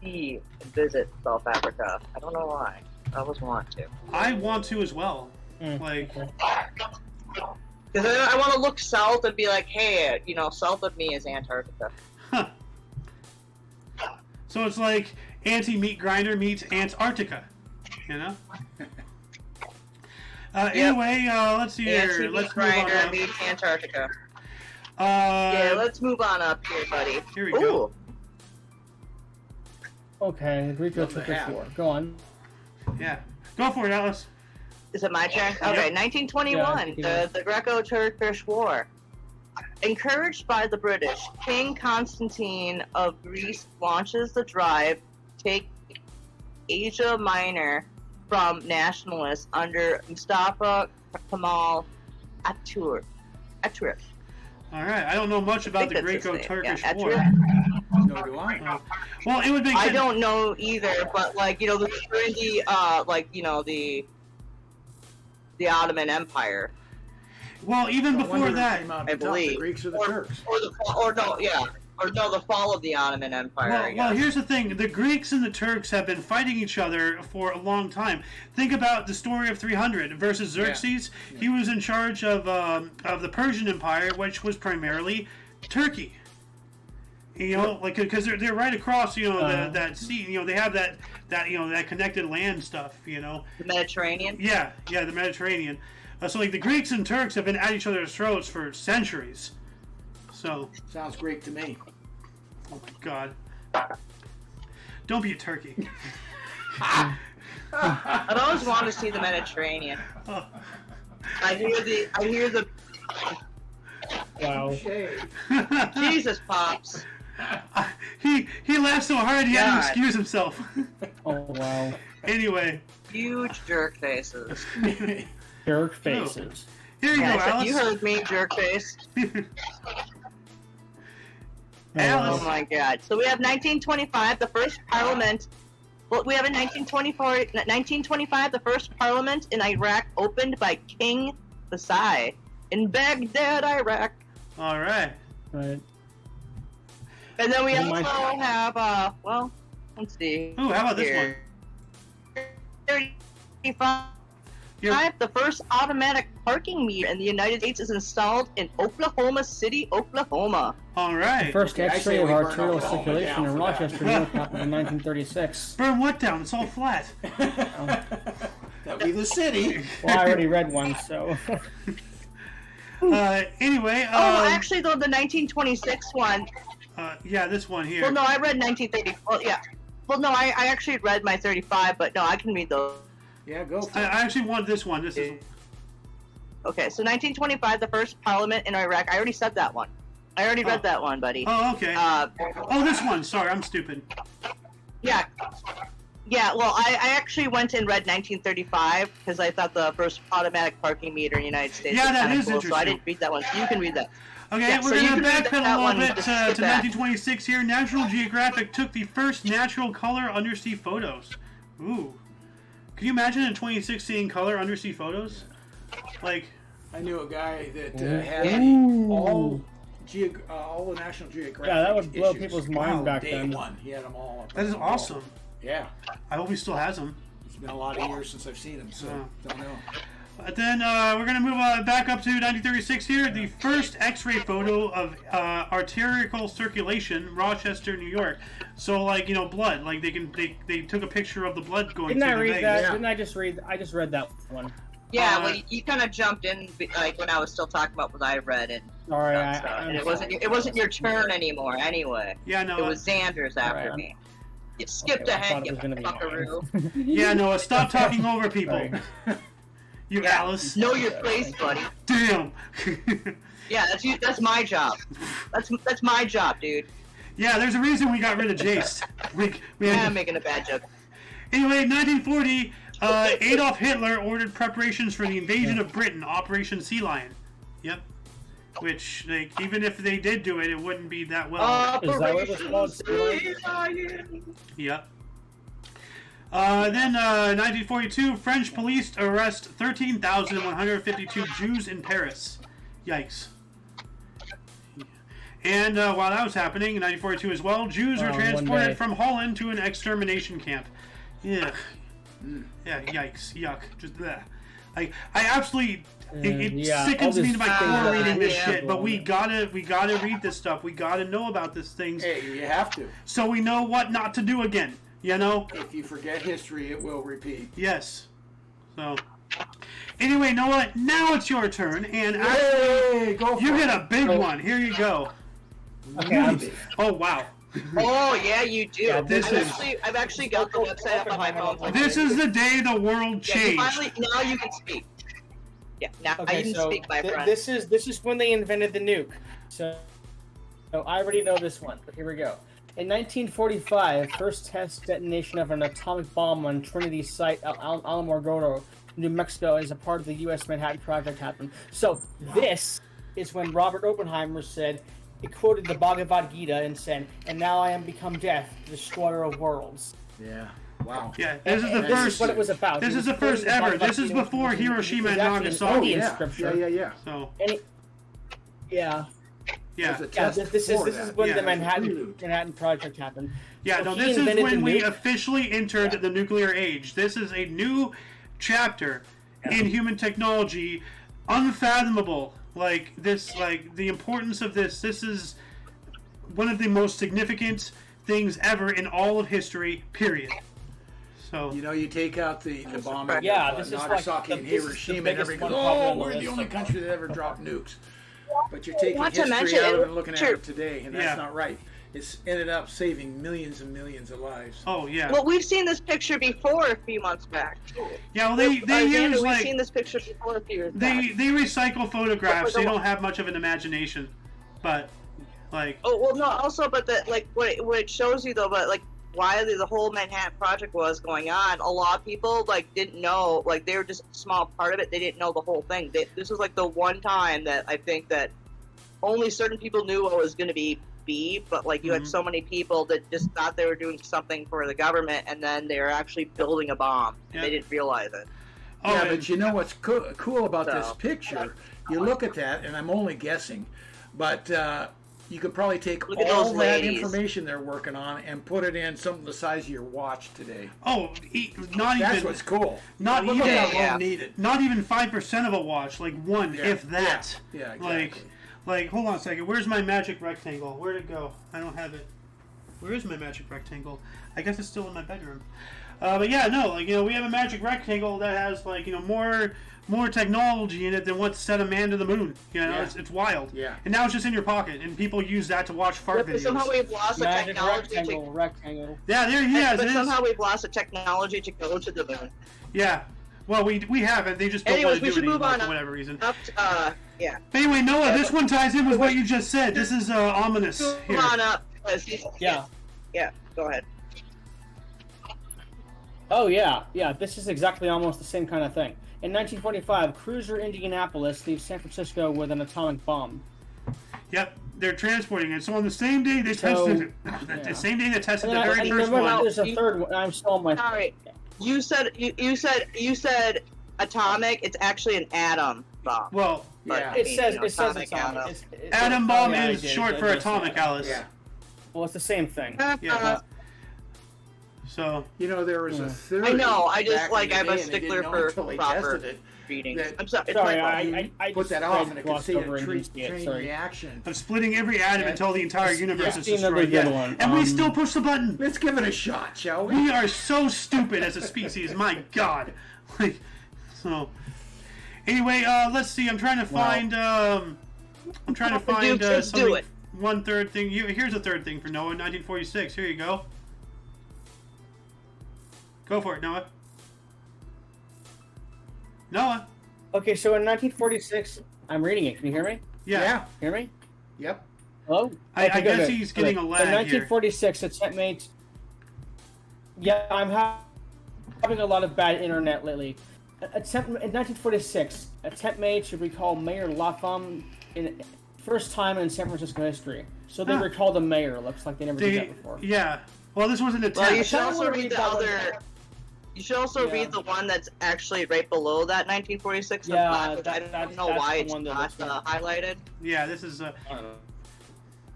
to visit South Africa. I don't know why. I always want to. I want to as well. Like, because I want to look south and be like, hey, south of me is Antarctica. huh. So it's like anti-meat grinder meets Antarctica, you know? Anyway, let's see here. Let's move on up. Meets Antarctica. Yeah, let's move on up here, buddy. Here we go. Okay, Greco-Turkish War. Go on. Yeah. Go for it, Alice. Is it my turn? Okay, 1921, the Greco-Turkish War. Encouraged by the British, King Constantine of Greece launches the drive to take Asia Minor from nationalists under Mustafa Kemal Atatürk. All right. I don't know much about the Greco-Turkish War. No, do I? Well, it would make sense. I don't know either, but during the Ottoman Empire. Well, even before that, I believe the Greeks or the Turks. The fall of the Ottoman Empire. Well, here's the thing: the Greeks and the Turks have been fighting each other for a long time. Think about the story of 300 versus Xerxes. Yeah. He was in charge of the Persian Empire, which was primarily Turkey. Because they're right across, that sea. They have that connected land stuff. The Mediterranean. Yeah, the Mediterranean. So the Greeks and Turks have been at each other's throats for centuries. So sounds great to me. Oh my God! Don't be a turkey. I'd always want to see the Mediterranean. Oh. I hear the. Wow. Jesus, Pops. He laughed so hard he had to excuse himself. Oh wow. Anyway. Huge jerk faces. Jerk faces. Oh. Here you go, Alice. You heard me, jerk face. Alice. Oh my God. So we have 1925, the first parliament. Well, we have in 1925, the first parliament in Iraq opened by King Faisal in Baghdad, Iraq. All right. Right. And then we also have, let's see. Oh, how about this one? 35. The first automatic parking meter in the United States is installed in Oklahoma City, Oklahoma. All right. The first X-ray of arterial circulation in Rochester, New York happened in 1936. Burn what down? It's all flat. That'd be the city. Well, I already read one, so. Anyway. Actually, though, the 1926 one. Yeah, this one here. Well, no, I read 1930. Well, yeah. Well, no, I actually read my 35, but no, I can read those. Yeah, go for I it. actually want this one. This is. Okay, so 1925, the first parliament in Iraq. I already said that one. I already read that one, buddy. Oh, okay. Oh, this one. Sorry, I'm stupid. Yeah. Yeah, well, I actually went and read 1935 because I thought the first automatic parking meter in the United States Yeah, was that kinda is cool, interesting. so I didn't read that one. So you can read that. Okay, Yeah, we're so you going to can read backpedal that a one, little bit just to skip that. 1926 here. National Geographic took the first natural color undersea photos. Ooh. Can you imagine in 26 seeing color undersea photos? Like, I knew a guy that Ooh. had all the National Geographic. Yeah, that would blow issues. people's minds back Day then. one, he had them all. Up that is on the wall. awesome. Yeah, I hope he still has them. it's been a lot of years since I've seen him, so don't know. But then we're going to move back up to 1936 here. The first X-ray photo of arterial circulation, Rochester, New York. So, like, blood. Like, they took a picture of the blood going Didn't I through the read veins. that? Yeah. Didn't I just read? I just read that one. Yeah, well, you kind of jumped in like when I was still talking about what I read, and Sorry, and it wasn't your turn anymore. Anyway, Yeah, no. it was Xander's after Alright. me. You skipped Okay, well, I ahead, thought you it was gonna be fuckaroo. Yeah, Noah, stop talking over people. Sorry. You Yeah, Alice. know your place, buddy. Damn. Yeah, that's you. That's my job. That's my job, dude. Yeah, there's a reason we got rid of Jace. We Yeah, had I'm making a bad joke. Anyway, 1940, Adolf Hitler ordered preparations for the invasion of Britain, Operation Sea Lion. Yep. Which, like, even if they did do it, it wouldn't be that well. Is that what it was called? Yep. Then, 1942, French police arrest 13,152 Jews in Paris. Yikes. And while that was happening, in 1942 as well, Jews were One day. transported from Holland to an extermination camp. Yeah. Yeah, yikes. Yuck. Just bleh. I absolutely... It Yeah, sickens all me this to my core things reading this yeah. shit, but we gotta read this stuff. We gotta know about these things Hey, you have to. so we know what not to do again. You know? If you forget history, it will repeat. Yes. So, anyway, Noah, now it's your turn, and Hey, go for you it. get a big one. Here you go. Okay, Oh, wow. Oh yeah, you do. Yeah, this is- I've actually got the website up on my phone. This is the day the world Yeah, changed. finally, now you can speak. Yeah, now Okay, you can so speak, my friend. this is when they invented the nuke. So I already know this one, but here we go. In 1945, first test detonation of an atomic bomb on Trinity site, Alamogordo, New Mexico, as a part of the U.S. Manhattan Project happened. So this is when Robert Oppenheimer said, he quoted the Bhagavad Gita and said, "And now I am become death, the destroyer of worlds." Yeah. Wow. Yeah, this is the And this first. is what it was about. This He is was the first quoting ever. Bhagavad This is Gita, before which is- Hiroshima which and is actually an Nagasaki. Indian yeah. scripture. Yeah. So, And yeah. yeah. There's a Yeah, test this before is that. when Yeah. the Prelude. Manhattan Project happened. Yeah, So no, he this is invented when the we nuke. officially entered the nuclear age. This is a new chapter in human technology, unfathomable. Like this, like the importance of this. This is one of the most significant things ever in all of history. Period. So, You know, you take out the bombing Yeah, of this is like Nagasaki the- and this is the Hiroshima, and biggest everybody one goes, probably "Oh, on the we're the list only so country that ever dropped nukes." But you're taking Not to history mention, out of it and looking at sure. it today, and that's Yeah. not right. It's ended up saving millions and millions of lives. oh yeah, Well, we've seen this picture before a few months back. yeah. Well, they Alexander, use we've seen like this picture before a few years they back. they recycle photographs. But- They don't have much of an imagination, but like Oh well, no. Also, but what it shows you though, but like why the whole Manhattan Project was going on. A lot of people like didn't know. Like they were just a small part of it. They didn't know the whole thing. This was like the one time that I think that only certain people knew what was going to be. But like you had so many people that just thought they were doing something for the government, and then they were actually building a bomb, and they Yeah. didn't realize it. oh, Yeah, and- but you know what's cool about this So- picture? You look at that, and I'm only guessing, but you could probably take Look at all those that ladies. information they're working on and put it in something the size of your watch today. oh, not That's even what's cool. not Look even- how Yeah. long needed. not even 5% of a watch, like one, Yeah. if that. Yeah, Like, exactly. hold on a second. Where's my magic rectangle? Where'd it go? I don't have it. Where is my magic rectangle? I guess it's still in my bedroom. But yeah, no, like we have a magic rectangle that has like more technology in it than what sent a man to the moon. Yeah. It's wild. Yeah. And now it's just in your pocket, and people use that to watch fart But somehow videos. we've lost the Magic technology rectangle. Yeah, there he is. but It is. somehow we've lost the technology to go to the moon. Yeah. Well, we haven't. They just don't Anyways, want we to do should it move anymore on for whatever reason. up to, yeah. Anyway, Noah, this one ties in with what you just said. This is ominous Move here. on up. Yeah. Yeah, go ahead. Oh yeah, yeah. This is exactly almost the same kind of thing. In 1945, cruiser Indianapolis leaves San Francisco with an atomic bomb. Yep, they're transporting it. So on the same day they tested it, the same day they tested the very first one. There's a third one. I'm still on my. Sorry, you said atomic. It's actually an atom bomb. Well, Yeah. It says atomic atomic. atom. atom bomb Yeah, is short for atomic, Alice. Yeah. Well, it's the same thing. Yeah. So You know, there was a theory. I know. I just back in like the I'm day, a and they stickler didn't know for until they proper tested it, reading. that- I'm sorry. It's Sorry, my fault. I put just that off, and it could glossed see over a and didn't see it, train sorry. reaction. of splitting every atom until the entire universe is seen another destroyed. good Yeah. one. And we still push the button. Let's give it a shot, shall we? We are so stupid as a species. My God. Like, so. Anyway, let's see. I'm trying to find. I'm trying to find Let's do something. it. One third thing. Here's a third thing for Noah. 1946. Here you go. Go for it, Noah. Noah. Okay, so in 1946, I'm reading it. Can you hear me? Yeah. Hear me? Yep. Hello? I Okay, guess good. he's getting a lag In here. 1946, a tent mate. Yeah, I'm having a lot of bad internet lately. In 1946, a tent mate should recall Mayor Latham in first time in San Francisco history. So they Huh. recalled the mayor. Looks like they never did that before. Yeah. Well, this wasn't a Well, you test. should I also wanna read read the that one. other. You should also Yeah. read the one that's actually right below that 1946. Yeah, I that- don't know that's why the it's one that not looks like- highlighted. Yeah, this is. I don't know.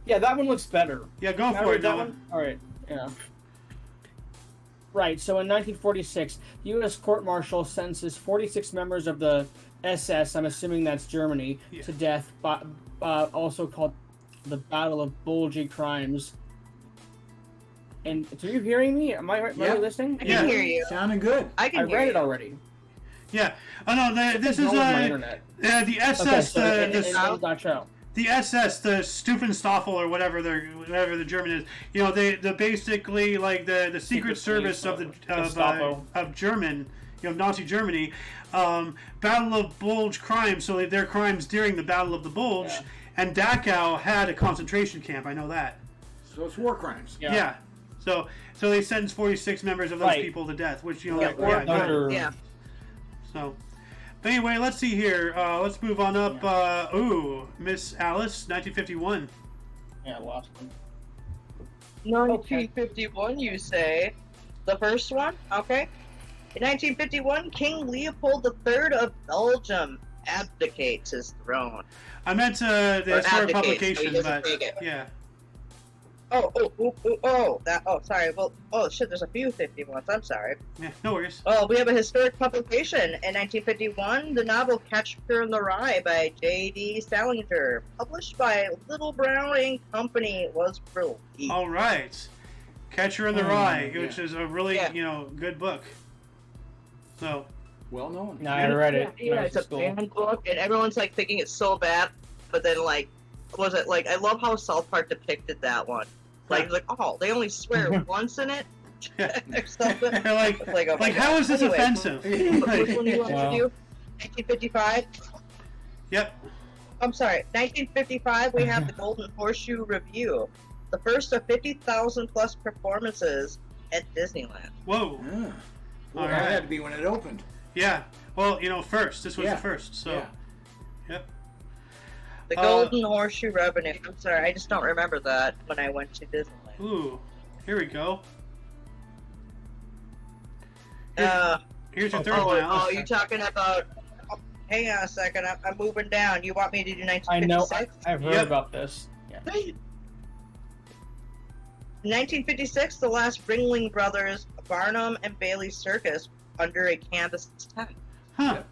Yeah, that one looks better. Yeah, go Can I for read it, that Noah. one? All right. Yeah. Right. So in 1946, U.S. court-martial sentences 46 members of the SS. I'm assuming that's Germany Yeah. to death, also called the Battle of Bulgy Crimes. And are you hearing me? Am I Yeah. listening? I Yeah. can hear you. Sounding good. I I can hear read it you. already. Yeah. Oh no, this is What's wrong with my internet? the SS. Okay, so the it's not show. the SS, the Stufenstaffel or whatever the German is. You know, they basically like the secret service of the Gestapo. of German, Nazi Germany. Battle of Bulge crimes. So their crimes during the Battle of the Bulge, Yeah. and Dachau had a concentration camp. I know that. So it's war crimes. Yeah. So they sentenced 46 members of those Right. people to death, which Yeah, like, or yeah, good. under- Yeah. So, but anyway, let's see here. Let's move on up. Miss Alice, 1951. Yeah, I lost one. 1951, you say? The first one? Okay. In 1951, King Leopold III of Belgium abdicates his throne. I meant the Or historic abdicates, so he publication, doesn't but take it. yeah. Sorry. Well, shit, there's a few 51s. I'm sorry. Yeah, no worries. Well, we have a historic publication. In 1951, the novel Catcher in the Rye by J.D. Salinger, published by Little Brown and Company, was released. All right, Catcher in the Rye, which yeah. is a really Yeah. good book. So Well known. No, I read it. when I Yeah, was it's in a school. banned book, and everyone's like thinking it's so bad, but then like, was it like? I love how South Park depicted that one. Like, oh, they only swear once in it, yeah, or something. They're like, oh my like how God. is this Anyway, offensive? Which one do you want Wow. to do? 1955. Yep. I'm sorry, 1955. We have the Golden Horseshoe Review, the first of 50,000 plus performances at Disneyland. Whoa. Yeah. Well, All that right. had to be when it opened. Yeah. Well, first. This was Yeah. the first. So. Yeah. Yep. The Golden Horseshoe Revenue. I'm sorry, I just don't remember that when I went to Disneyland. Ooh. Here we go. Here's your third one, Alice. you're talking about. Oh, hang on a second, I'm moving down. You want me to do I know. 1956? I've heard Yep. about this. Yeah. 1956, the last Ringling Brothers, Barnum and Bailey Circus under a canvas tent. Huh. Yep.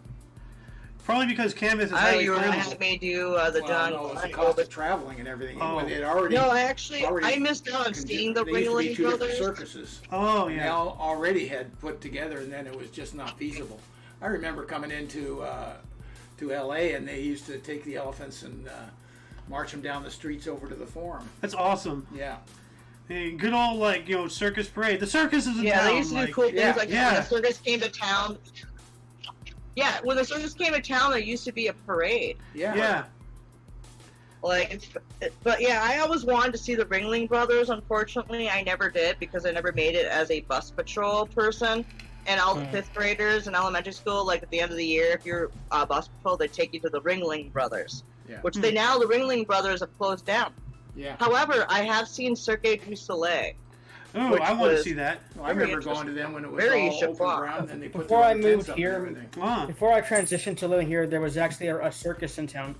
Probably because canvas is Oh, highly you were gonna flammable. have me do the John. No, it's the Glenn cost over- of traveling and everything. Oh. When it already. No, I already missed out on seeing the They used to be Ringling two different Brothers. circuses. Oh And they yeah. already had put together, and then it was just not feasible. I remember coming into to L.A. and they used to take the elephants and march them down the streets over to the Forum. That's awesome. Yeah. Hey, good old circus parade. The circus is in Yeah, town. they used to do cool things yeah, like yeah. when the circus came to town. Yeah, when the circus came to town, there used to be a parade. Yeah. Like, but yeah, I always wanted to see the Ringling Brothers. Unfortunately, I never did because I never made it as a bus patrol person. And all the fifth graders in elementary school, like at the end of the year, if you're bus patrol, they take you to the Ringling Brothers, which the Ringling Brothers have closed down. Yeah. However, I have seen Cirque du Soleil. Oh, I want to see that. Well, I remember going to them when it was Very all open Chihuahua. ground, and they put Before I their own tents moved up here- and everything. Ah. Before I transitioned to living here, there was actually a circus in town.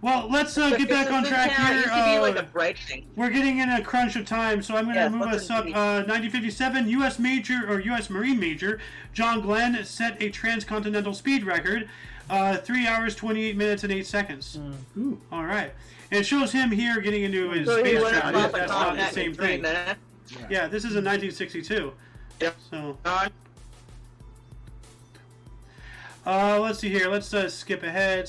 Well, let's get back on track It used to be here. like a bright thing. We're getting in a crunch of time, so I'm going to Yeah, move let's us up. indeed. 1957, U.S. Marine Major John Glenn set a transcontinental speed record, 3 hours, 28 minutes, and 8 seconds. Ooh. All right. And it shows him here getting into his So he space went travel. across the That's not the continent same in 3 thing. minutes. Yeah, this is in 1962. Yep. So Uh, let's see here. Let's skip ahead.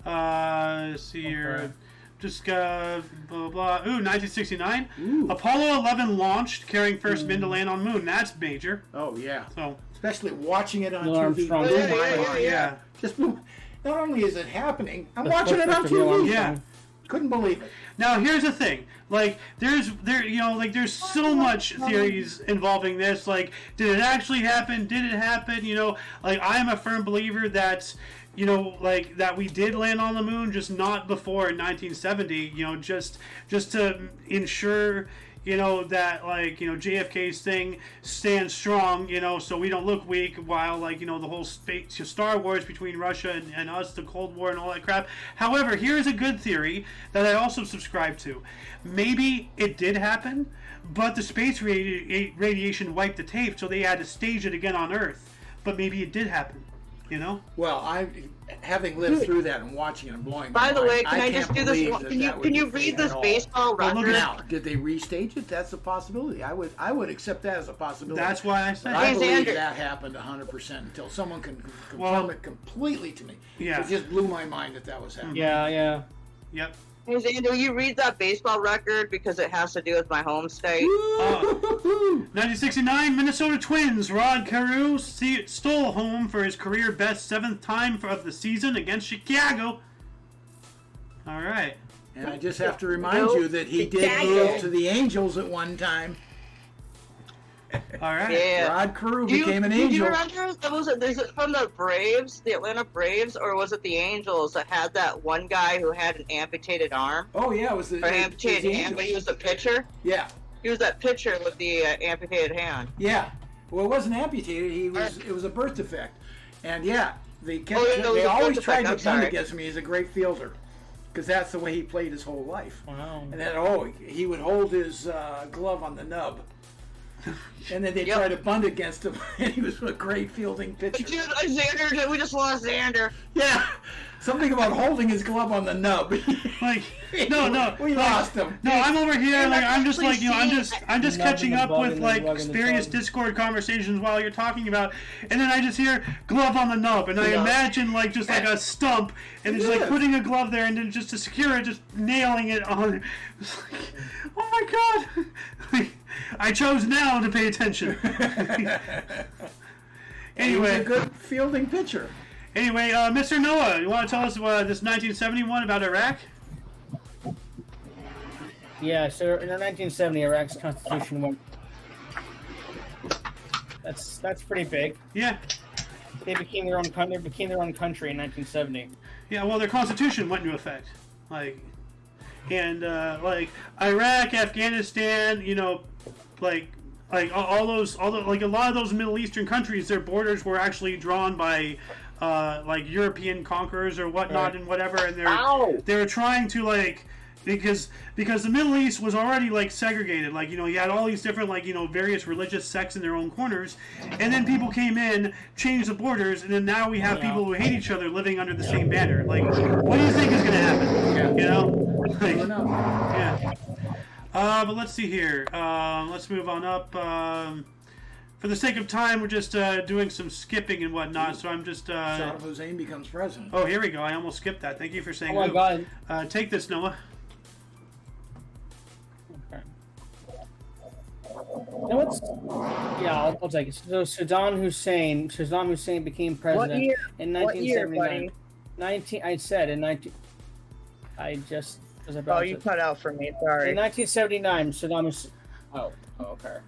Let's see here. Okay. Just blah blah blah. Ooh, 1969. Ooh. Apollo 11 launched, carrying first men to land on moon. That's major. Oh yeah. So Especially watching it on Neil TV. Armstrong. Blew Yeah, my yeah, mind. yeah. Just blew. Not only is it happening, I'm The watching it on footsteps of Neil TV. Armstrong. Yeah. Couldn't believe it. Now here's the thing. Like there's so much theories involving this. Like, did it actually happen? Did it happen? Like I am a firm believer that like that we did land on the moon, just not before in 1970. Just to ensure that JFK's thing stands strong, so we don't look weak while the whole space Star Wars between Russia and us, the Cold War and all that crap. However, here's a good theory that I also subscribe to. Maybe it did happen, but the space radiation wiped the tape, so they had to stage it again on Earth. But maybe it did happen, Well, having lived through that and watching it and blowing my By the mind, way, can I just can't do this? believe One? that Can you that would can be you fake read this at all. baseball Well, look record? at Now, did they restage it? That's a possibility. I would accept that as a possibility. That's why I But said I Hey, believe Xander. that happened 100% until someone can confirm Well, it completely to me. yeah. It just blew my mind that was happening. Yeah. Yep. Hey, Xander, will you read that baseball record because it has to do with my home state? 1969, Minnesota Twins. Rod Carew stole home for his career best 7th time of the season against Chicago. All right. And I just have to remind you that he did move to the Angels at one time. All right. Yeah. Rod Carew Do you, became an do you Angel. remember? Is it from the Braves, the Atlanta Braves, or was it the Angels that had that one guy who had an amputated arm Oh yeah, it was the or amputated hand, but he was the pitcher? Yeah, He was that pitcher with the amputated hand. yeah. Well, it wasn't amputated. It was a birth defect, and yeah, they kept. Oh, yeah, it was they a always birth tried defect, to I'm bunt sorry. against me. He's a great fielder, because that's the way he played his whole life. Wow. And then he would hold his glove on the nub, and then they Yep. try to bunt against him, and he was a great fielding pitcher. Dude, Xander, we just lost Xander. Yeah, something about holding his glove on the nub. Like, no. we like, lost him. No, I'm over here. Like, I'm just like, I'm Actually, just Nub in catching the up bug with and like the rug in the various tub. Discord conversations while you're talking about, and then I just hear glove on the nub, and I Yeah. imagine like just like a stump, and it's like Yes. putting a glove there, and then just to secure it, just nailing it on. It's like, oh my god! Like, I chose now to pay attention. He was a Anyway, good fielding pitcher. Mr. Noah, you want to tell us this 1971 about Iraq? Yeah, so in the 1970, Iraq's constitution went. That's pretty big. Yeah. They became their own country. In 1970. Yeah, well, their constitution went into effect, like Iraq, Afghanistan, like all those, like a lot of those Middle Eastern countries, their borders were actually drawn by like European conquerors or whatnot Right. and whatever, and Ow. they were trying to like. Because the Middle East was already like segregated, like you had all these different various religious sects in their own corners, and then people came in, changed the borders, and then now we have Yeah. people who hate each other living under the same banner. Like, what do you think is going to happen? Like, Fair enough. yeah. But let's see here. Let's move on up. For the sake of time, we're just doing some skipping and whatnot. So I'm just. Saddam Hussein becomes president. Oh, here we go. I almost skipped that. Thank you for saying. Oh my who. God. Take this, Noah. Okay. You know what's? Yeah, I'll take it. So Saddam Hussein became president in 1979. I said in 19. I just was about. Oh, you cut out for me. Sorry. In 1979, Saddam Hussein. Oh, okay.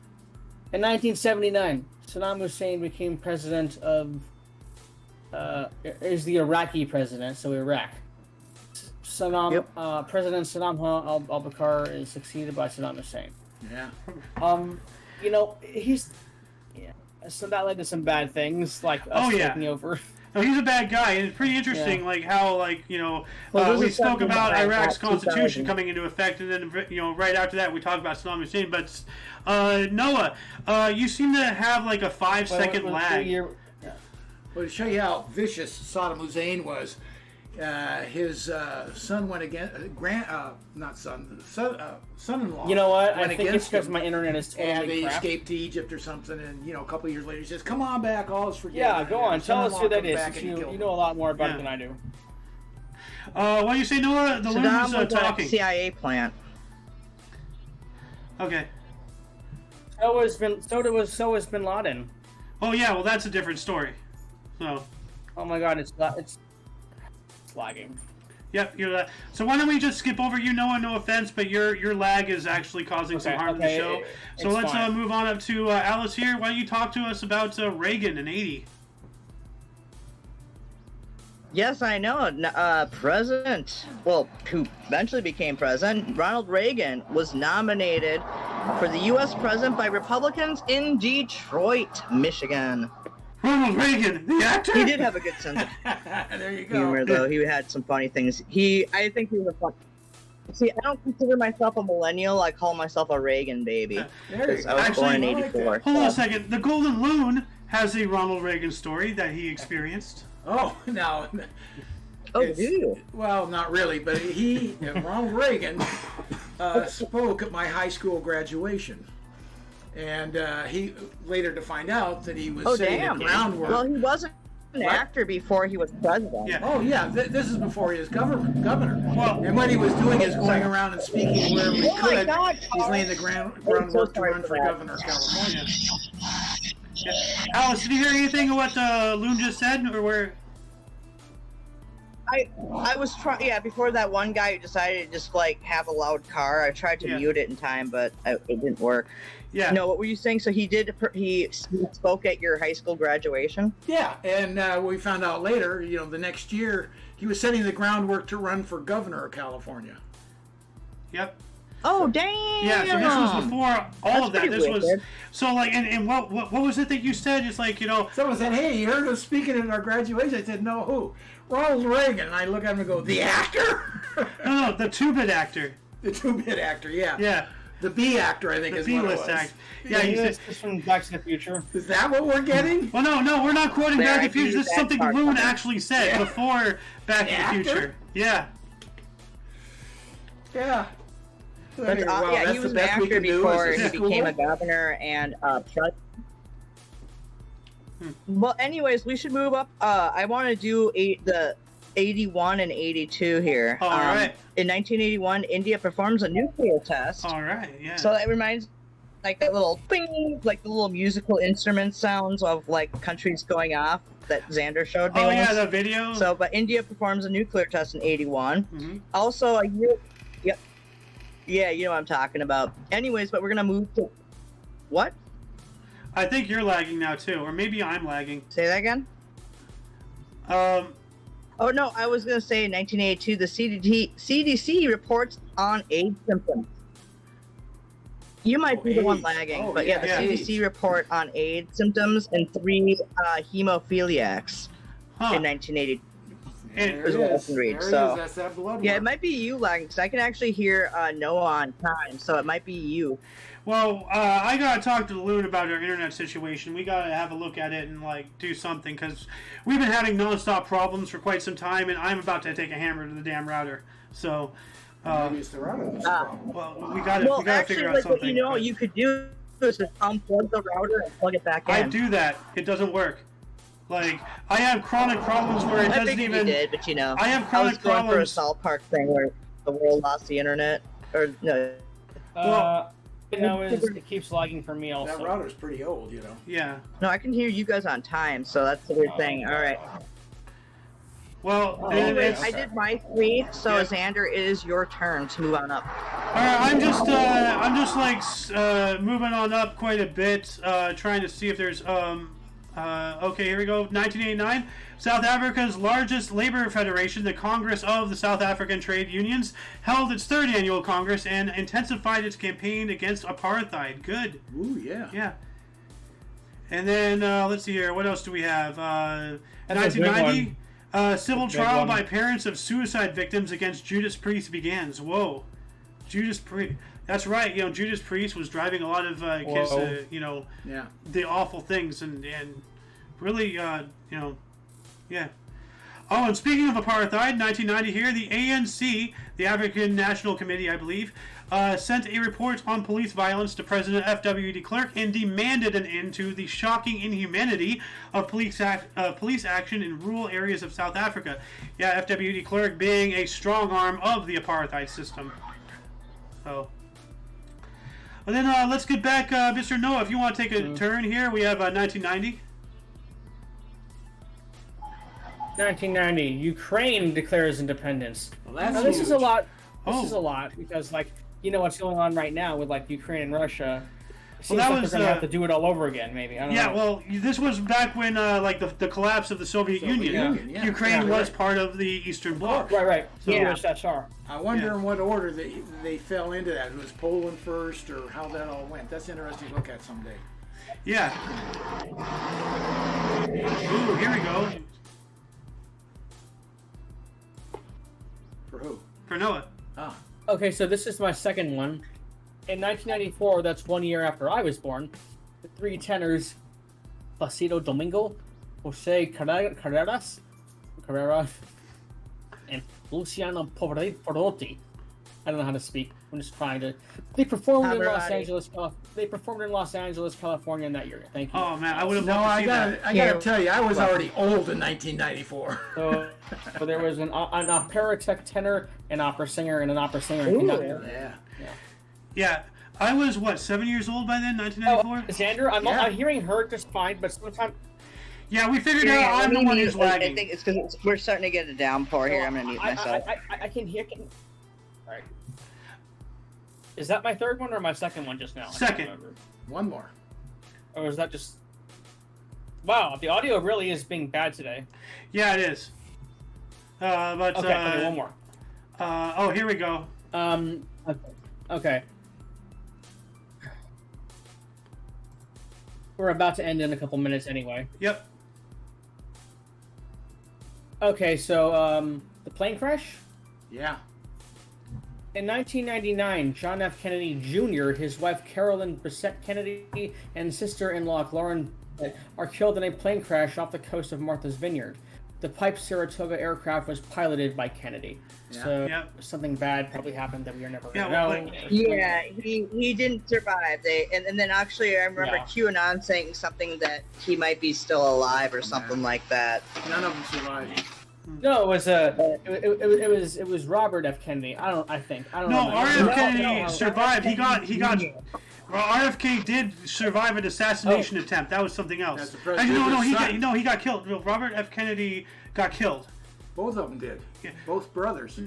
In 1979, Saddam Hussein became president of. Is the Iraqi president, so Iraq. President Saddam al-Bakr is succeeded by Saddam Hussein. Yeah. So that led to some bad things, like us taking over. No, he's a bad guy, and it's pretty interesting, like how, like we spoke about Iraq's constitution coming into effect, and then right after that we talked about Saddam Hussein. But Noah, you seem to have like a 5-second lag. Well, to show you how vicious Saddam Hussein was, his son went against son-in-law. You know what? I think it's because my internet is totally and they crap. escaped to Egypt or something, and a couple of years later he says, "Come on back, all is forgiven." Yeah, go on. Tell us who that is. You know a lot more about it than I do. What do you say, Noah? The loon's talking. CIA plant. Okay. So was Bin Laden. Oh yeah, well that's a different story. So. Oh my God, it's lagging. Yep, you're that. So why don't we just skip over you, Noah? No offense, but your lag is actually causing some harm to the show. So let's move on up to Alice here. Why don't you talk to us about Reagan in '80? Yes, I know. President, who eventually became president, Ronald Reagan, was nominated for the U.S. president by Republicans in Detroit, Michigan. Ronald Reagan, the actor. He did have a good sense of there you go. humor, though. He had some funny things. I think he was a fun. See, I don't consider myself a millennial. I call myself a Reagan baby. Because I was born in '84. Hold on a second. The Golden Loon has a Ronald Reagan story that he experienced. Oh, no. Oh, do you? Well, not really, but Ronald Reagan, spoke at my high school graduation. And he later to find out that he was setting the groundwork. Well, he wasn't an actor before he was president. Yeah. Oh, yeah. This is before he was governor. Well, and what he was doing is going around and speaking wherever he could. He's laying the groundwork to run for governor of California. Yeah. Alice, did you hear anything of what Loon just said, or where? I was trying. Yeah, before that one guy who decided to just have a loud car. I tried to mute it in time, but it didn't work. Yeah. No, what were you saying? So he spoke at your high school graduation? Yeah, and we found out later, the next year, he was setting the groundwork to run for governor of California. Yep. Oh, dang! Yeah, so this was before all of that. This wicked. was so and what was it that you said? It's Someone said, "Hey, you heard us speaking at our graduation." I said, "No, who?" Ronald Reagan. And I look at him and go, "The actor?" No, the 2-bit actor. The 2-bit actor, yeah. Yeah. The B actor, I think, is what it was. B-list actor. Yeah, he's from Back to the Future. Is that what we're getting? Well, no, we're not quoting Back to the Future. This is something Loon actually said before Back to the Future. Yeah. Yeah. But, he was an actor before he became a governor and president. Well, anyways, we should move up. I want to do the 81 and 82 here. All right. In 1981, India performs a nuclear test. All right, yeah. So that reminds that little bing, the little musical instrument sounds of countries going off that Xander showed me. Oh, yeah, the video. So, but India performs a nuclear test in 81. Mm-hmm. Also, a year. Yep. Yeah, you know what I'm talking about. Anyways, but we're gonna move to what? I think you're lagging now too, or maybe I'm lagging. Say that again. Oh no, I was gonna say in 1982, the CDC reports on AIDS symptoms. You might be the one lagging, but the CDC report on AIDS symptoms in 3 hemophiliacs in 1982. That's that blood it might be you lagging because I can actually hear Noah on time, so it might be you. Well, I gotta talk to Loon about our internet situation. We gotta have a look at it and do something because we've been having nonstop problems for quite some time, and I'm about to take a hammer to the damn router. So, maybe it's the router. well, we gotta figure out something. What you could do is just unplug the router and plug it back in. I do that. It doesn't work. I have chronic problems where it doesn't even. You did, but I have chronic I was going problems. for a South Park thing where the world lost the internet, or no. it keeps lagging for me also. That router's pretty old, you know. Yeah. No, I can hear you guys on time, so that's the weird thing. All right. Well, Anyways, it's, I did my 3, so Yeah. Xander, it is your turn to move on up. all right, I'm just like moving on up quite a bit, trying to see if there's okay, here we go. 1989, South Africa's largest labor federation, the Congress of the South African Trade Unions, held its 3rd annual Congress and intensified its campaign against apartheid. Good. Ooh, yeah. Yeah. And then let's see here. What else do we have? That's a big 1990. Civil Big trial one. by parents of suicide victims against Judas Priest begins. Whoa, Judas Priest. That's right. You know, Judas Priest was driving a lot of kids to, you know, Yeah. the awful things and really, you know, yeah. Oh, and speaking of apartheid, 1990 here, the ANC, the African National Committee, I believe, sent a report on police violence to President F.W. de Klerk and demanded an end to the shocking inhumanity of police action in rural areas of South Africa. Yeah, F.W. de Klerk being a strong arm of the apartheid system. So, and then let's get back, Mr. Noah, if you want to take a turn here. We have 1990. 1990, Ukraine declares independence. Well, that's Now, this is a huge. lot. This Oh. is a lot because, like, you know what's going on right now with like Ukraine and Russia. It seems that like was, they're gonna have to do it all over again. Maybe I don't Yeah, know. well, this was back when, like, the collapse of the Soviet Union. Union, yeah. Ukraine Yeah, was right. part of the Eastern Bloc. Right. So Yeah. USSR. I wonder Yeah. in what order they fell into that. Was Poland first, or how that all went? That's interesting to look at someday. Yeah. Ooh, here we go. For who? For Noah. Ah, Okay, so this is my second one. In 1994, that's 1 year after I was born, the 3 tenors, Placido Domingo, Jose Carreras, and Luciano Pavarotti. I don't know how to speak. I'm just trying to. They performed in Los Pavarotti. Angeles. They performed in Los Angeles, California, in that year. Thank you. Oh, man, I would have no, loved to I see gotta, that. I gotta Yeah. tell you, I was already old in 1994. So there was an opera tenor, an opera singer, and an opera singer and conductor. Yeah. Yeah. I was, what, 7 years old by then, Oh, 1994? Xander, Yeah. I'm hearing her just fine, but sometimes. Yeah, we figured Yeah, out let I'm the me one mute- who's I lagging. think it's because we're starting to get a downpour here. I'm going to mute myself. I can hear. All right. Is that my third one or my second one just now? I can't Second. remember. One more. Or is that just? Wow, the audio really is being bad today. Yeah, it is. But, Okay, one more. oh, here we go. Okay. We're about to end in a couple minutes anyway. Yep. Okay, so the plane crash. Yeah. In 1999, John F. Kennedy Jr., his wife Carolyn Brissett Kennedy, and sister-in-law Lauren are killed in a plane crash off the coast of Martha's Vineyard. The Pipe Saratoga aircraft was piloted by Kennedy. Yeah. So Yeah. something bad probably happened that we are never going to Yeah, know. well, Yeah, he didn't survive. And then actually, I remember Yeah. QAnon saying something that he might be still alive or something like that. None of them survived. No, it was it was Robert F. Kennedy. I don't No, know. RF Kennedy survived. He got. Well, RFK did survive an assassination attempt. That was something else. That's the president's Actually, son. he got killed. No, Robert F. Kennedy got killed. Both of them did. Yeah. Both brothers.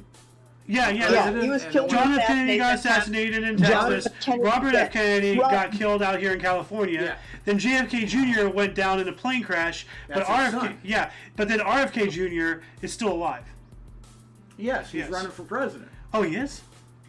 Yeah. Yeah, he was and killed. John in F. Kennedy got assassinated in Texas. Robert F. Kennedy got killed out here in California. Yeah. Then JFK Jr. went down in a plane crash. That's but his RFK, son. yeah, but then RFK Jr. is still alive. Yes, he's Yes. running for president. Oh, he is?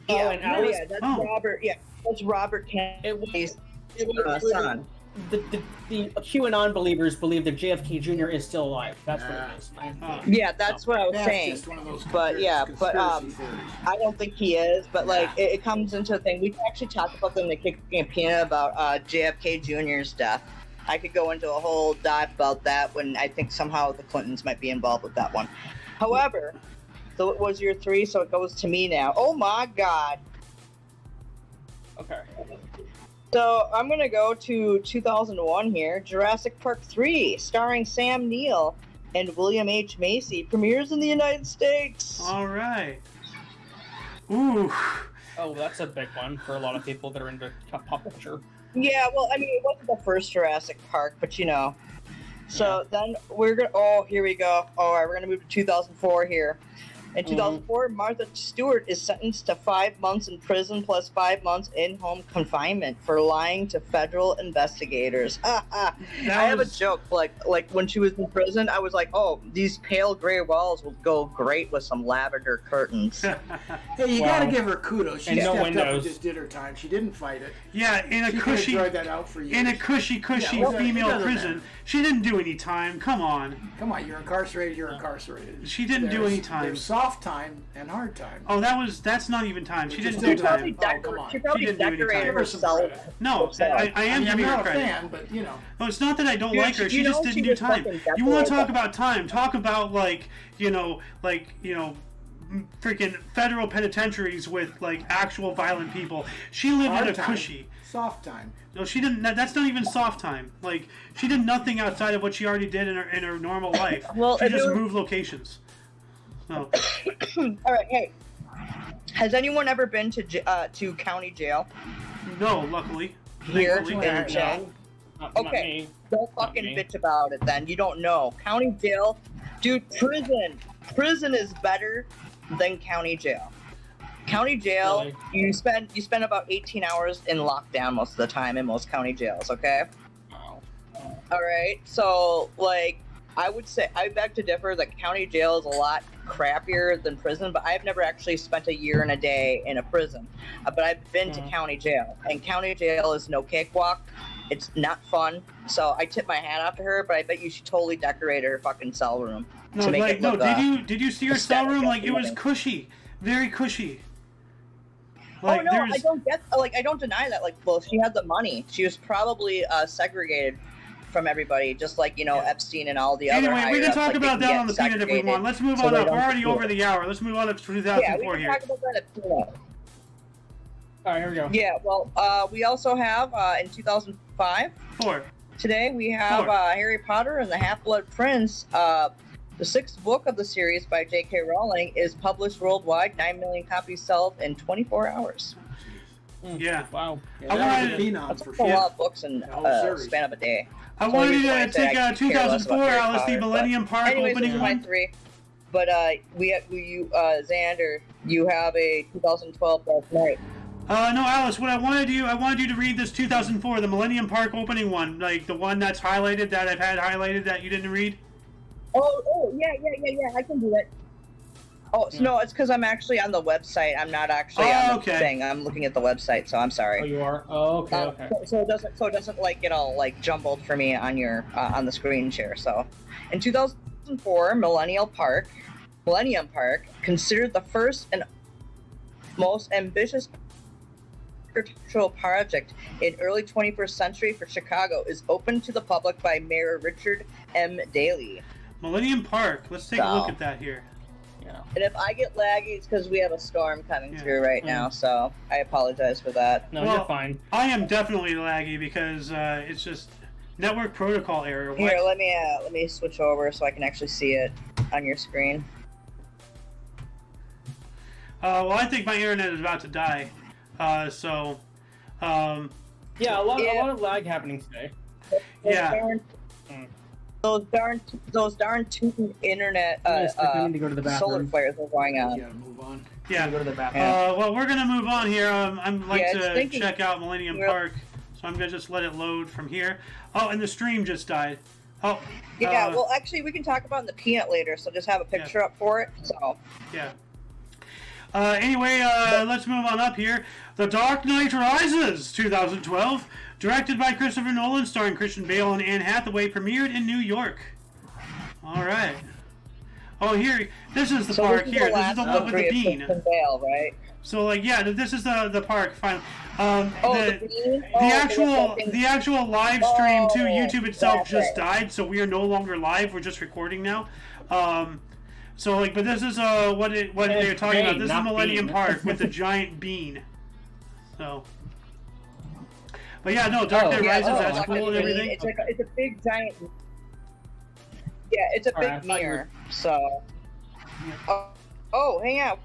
Yeah, and Alice- that's oh. Robert. Yeah, that's Robert Kennedy's son. The QAnon believers believe that JFK Jr. is still alive. That's what it is. Yeah, that's what I was That's saying. just one of those But yeah, but conspiracy theories. I don't think he is. But like, it comes into a thing. We actually talked about them in the campaign about JFK Jr.'s death. I could go into a whole dive about that when I think somehow the Clintons might be involved with that one. However, so it was your 3, so it goes to me now. Oh my God. Okay. So I'm gonna go to 2001 here. Jurassic Park 3, starring Sam Neill and William H. Macy, premieres in the United States. All right. Ooh. Oh, that's a big one for a lot of people that are into pop culture. Yeah, well, I mean, it wasn't the first Jurassic Park, but you know. So then we're gonna. Oh, here we go. All right, we're gonna move to 2004 here. In 2004, Martha Stewart is sentenced to 5 months in prison plus 5 months in-home confinement for lying to federal investigators. I have a joke. Like when she was in prison, I was like, "Oh, these pale gray walls will go great with some lavender curtains." Hey, you gotta give her kudos. She And no stepped up windows. and just did her time. She didn't fight it. Yeah, in a She cushy, enjoyed that out for years. in a cushy Yeah, well, female it doesn't prison. matter. She didn't do any time. Come on. Come on, you're incarcerated. You're incarcerated. She didn't do any time. There's soft time and hard time. Oh, that's not even time. She Which didn't is do still time. time. Oh, come on. She probably She didn't do any decorated time. herself. No, I am I'm giving her not a credit. fan, but you know. No, it's not that I don't Dude, like her. She you just know didn't she do was time. fucking You want to decorated. talk about time? Talk about freaking federal penitentiaries with like actual violent people. She lived Hard in a time. cushy. Soft time. No, she didn't. That's not even soft time. Like she did nothing outside of what she already did in her normal life. Well, she if just it was- moved locations. So, All right, hey. Has anyone ever been to county jail? no, luckily. Here Thankfully. in chat? Not Okay. me. Don't fucking me. bitch about it then. You don't know. County jail, dude, prison is better than county jail. County jail, Really? you spend about 18 hours in lockdown most of the time in most county jails, okay? Wow. All right. So, like, I would say I beg to differ that county jail is a lot crappier than prison, but I've never actually spent a year and a day in a prison. But I've been to county jail, and county jail is no cakewalk. It's not fun. So I tip my hat off to her, but I bet you she totally decorated her fucking cell room No, to make like it no. look. Did you see her cell room? Like it was cushy, very cushy. Like, Oh no, there's- I don't deny that. Like, well, she had the money. She was probably segregated from everybody, just like Epstein and all the other. Anyway, we can higher-ups, talk like, about they that get on the peanut if we segregated, want. Let's move so on they up. We're don't already do over it. the hour. Let's move on up to Yeah, 2004 we can here. talk about that at peanut. All right, here we go. Yeah, well, we also have in 2005. 4. Today we have Four. Harry Potter and the Half-Blood Prince. The 6th book of the series by J.K. Rowling is published worldwide. 9 million copies sold in 24 hours. Yeah. Wow. Yeah, I that was wanted- a phenom That's for a sure. lot of books in The whole a series. span of a day. I That's the wanted only you reason why to I say take I could care less 2004, about Harry Alice, the Potter, Millennium Park anyways, opening this is my one. 3. But Xander, you have a 2012 Dark Knight. No, Alice. What I wanted you to read this 2004, the Millennium Park opening one, like the one that's highlighted that I've had highlighted that you didn't read. Oh, yeah. I can do that. Oh, so no, it's because I'm actually on the website. I'm not actually on the thing. I'm looking at the website, so I'm sorry. Oh, you are? Oh, okay, okay. So it doesn't like get all like jumbled for me on your on the screen share. So, in 2004, Millennium Park, considered the first and most ambitious architectural project in early 21st century for Chicago, is open to the public by Mayor Richard M. Daley. Millennium Park. Let's take a look at that here. Yeah. And if I get laggy, it's because we have a storm coming through right now, so I apologize for that. No, Well, you're fine. I am definitely laggy because it's just network protocol error. What? Here, let me switch over so I can actually see it on your screen. Well, I think my internet is about to die. Yeah, a lot of lag happening today. Yeah. Those darn two internet Yes, I need to go to the solar bathroom. flares are going You on. gotta move on. Yeah. Go to the bathroom. Well, we're gonna move on here. I'd like Yeah, to it's thinking- check out Millennium Yeah. Park, so I'm gonna just let it load from here. Oh, and the stream just died. Oh. Yeah, well, actually, we can talk about it in the peanut later, so just have a picture up for it. So, Yeah. Anyway, let's move on up here. The Dark Knight Rises, 2012, directed by Christopher Nolan, starring Christian Bale and Anne Hathaway, premiered in New York. All right. Oh, here, this is the park here. This is the one with the bean. Bale, right? So, like, yeah, this is the park. Finally, the bean? the actual live stream to YouTube itself that's just right. died, so we are no longer live. We're just recording now. So, like, but this is what they're talking about. Bean, This is not Millennium bean. Park with the giant bean. So, but yeah, no, Dark Knight Rises. That's like cool and a bean. everything. It's a big giant. Yeah, it's a Alright, I big thought you mirror. So. Oh, hang out.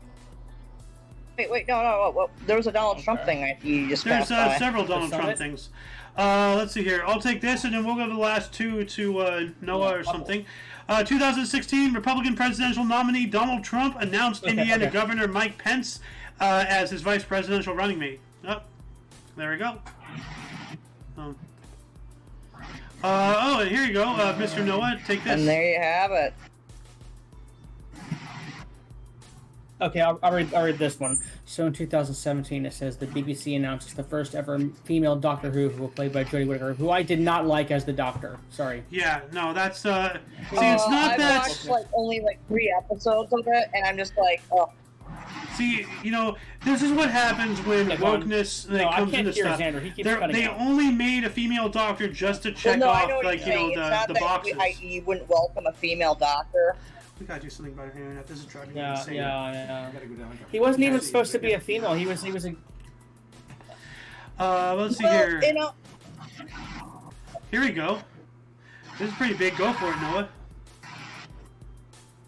wait, no. There was a Donald Trump thing you just There's passed by. several Donald Trump things. Let's see here. I'll take this, and then we'll go to the last two to Noah or something. 2016 Republican presidential nominee Donald Trump announced Indiana Governor Mike Pence as his vice presidential running mate. Oh, there we go. And here you go, Mr. Noah. Take this. And there you have it. Okay, I'll read this one. So in 2017, it says the BBC announced the first ever female Doctor Who will played by Jodie Whittaker, who I did not like as the Doctor. Sorry. Yeah, no, that's see, it's not that. I watched only 3 episodes of it, and I'm just like, oh. See, this is what happens when wokeness comes into stuff. They only made a female doctor just to check off, the boxes. You wouldn't welcome a female doctor. We gotta do something about our internet. This is driving me Yeah, insane. yeah. Gotta go down. He wasn't even supposed to be a female. He was a. Let's see here. Here we go. This is pretty big. Go for it, Noah.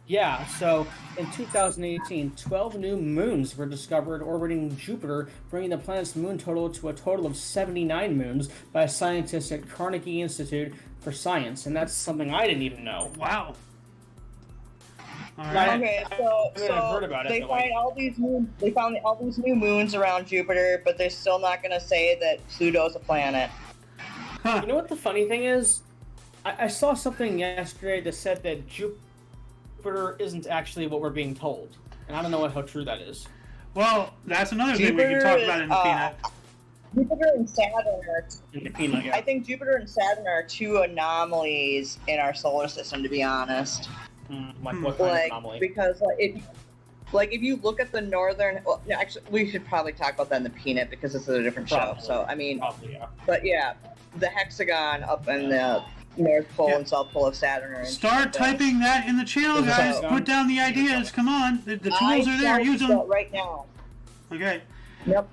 Yeah, so in 2018, 12 new moons were discovered orbiting Jupiter, bringing the planet's moon total to a total of 79 moons by scientists at Carnegie Institute for Science, and that's something I didn't even know. Wow. All right. Okay, they find all these moons. They found all these new moons around Jupiter, but they're still not going to say that Pluto's a planet. Huh. You know what the funny thing is? I saw something yesterday that said that Jupiter isn't actually what we're being told, and I don't know how true that is. Well, that's another thing we can talk about in the peanut. Jupiter and Saturn are. I think Jupiter and Saturn are 2 anomalies in our solar system, to be honest. What kind of anomaly? Because if you look at the northern, actually, we should probably talk about that in the peanut because this is a different show. So probably, yeah. But yeah, the hexagon up in the North Pole and South Pole of Saturn are. Start typing that in the channel, guys. Put down the ideas. Come on, the tools are there. Use them right now. Okay. Yep.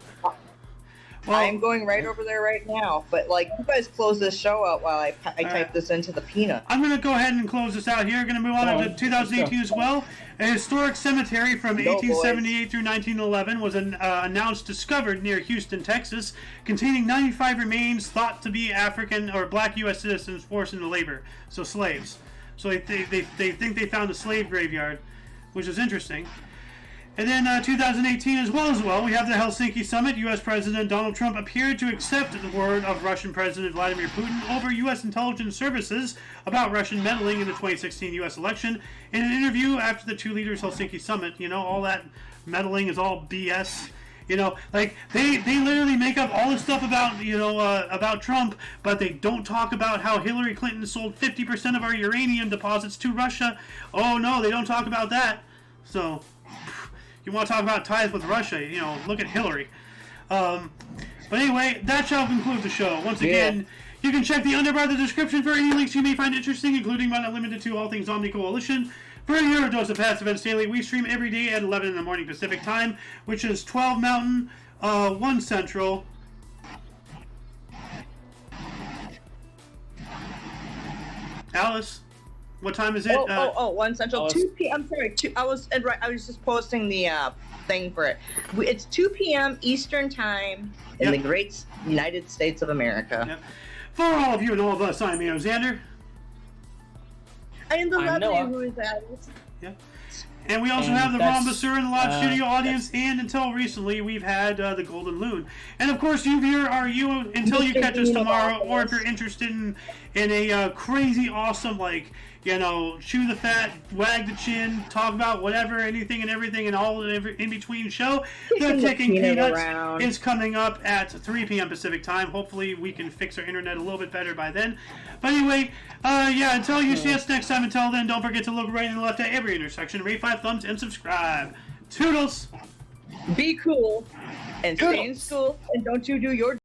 Well, I'm going right over there right now, but you guys close this show out while I type this into the peanut. I'm going to go ahead and close this out here. We're going to move on to 2018 as well. A historic cemetery from 1878 through 1911 was announced discovered near Houston, Texas, containing 95 remains thought to be African or black U.S. citizens forced into labor, so slaves. So they think they found a slave graveyard, which is interesting. And then 2018 as well, we have the Helsinki Summit. U.S. President Donald Trump appeared to accept the word of Russian President Vladimir Putin over U.S. intelligence services about Russian meddling in the 2016 U.S. election. In an interview after the two leaders' Helsinki Summit, all that meddling is all BS. They literally make up all this stuff about Trump, but they don't talk about how Hillary Clinton sold 50% of our uranium deposits to Russia. Oh no, they don't talk about that. So. You want to talk about ties with Russia, look at Hillary. But anyway, that shall conclude the show. Once again, you can check the underbar of the description for any links you may find interesting, including but not limited to all things Omni Coalition. For a Euro Dose of Past Events Daily, we stream every day at 11 in the morning Pacific Time, which is 12 Mountain, 1 Central. Alice? What time is it? 1 Central, 2 p.m. I'm sorry, 2. I was just posting the thing for it. It's 2 p.m. Eastern Time in the great United States of America. Yep. For all of you and all of us, I'm Xander. I am the lovely who is Alice. Yep. And we also have the Ron Basur in the live studio audience, and until recently, we've had the Golden Loon. And of course, you here are you until you catch us tomorrow, or if you're interested in a crazy, awesome, chew the fat, wag the chin, talk about whatever, anything and everything, and all in between show. The Kicking Peanuts is coming up at 3 p.m. Pacific Time. Hopefully, we can fix our internet a little bit better by then. But anyway, until you see us next time, until then, don't forget to look right and left at every intersection, rate 5 thumbs, and subscribe. Toodles! Be cool, and stay in school, and don't you do your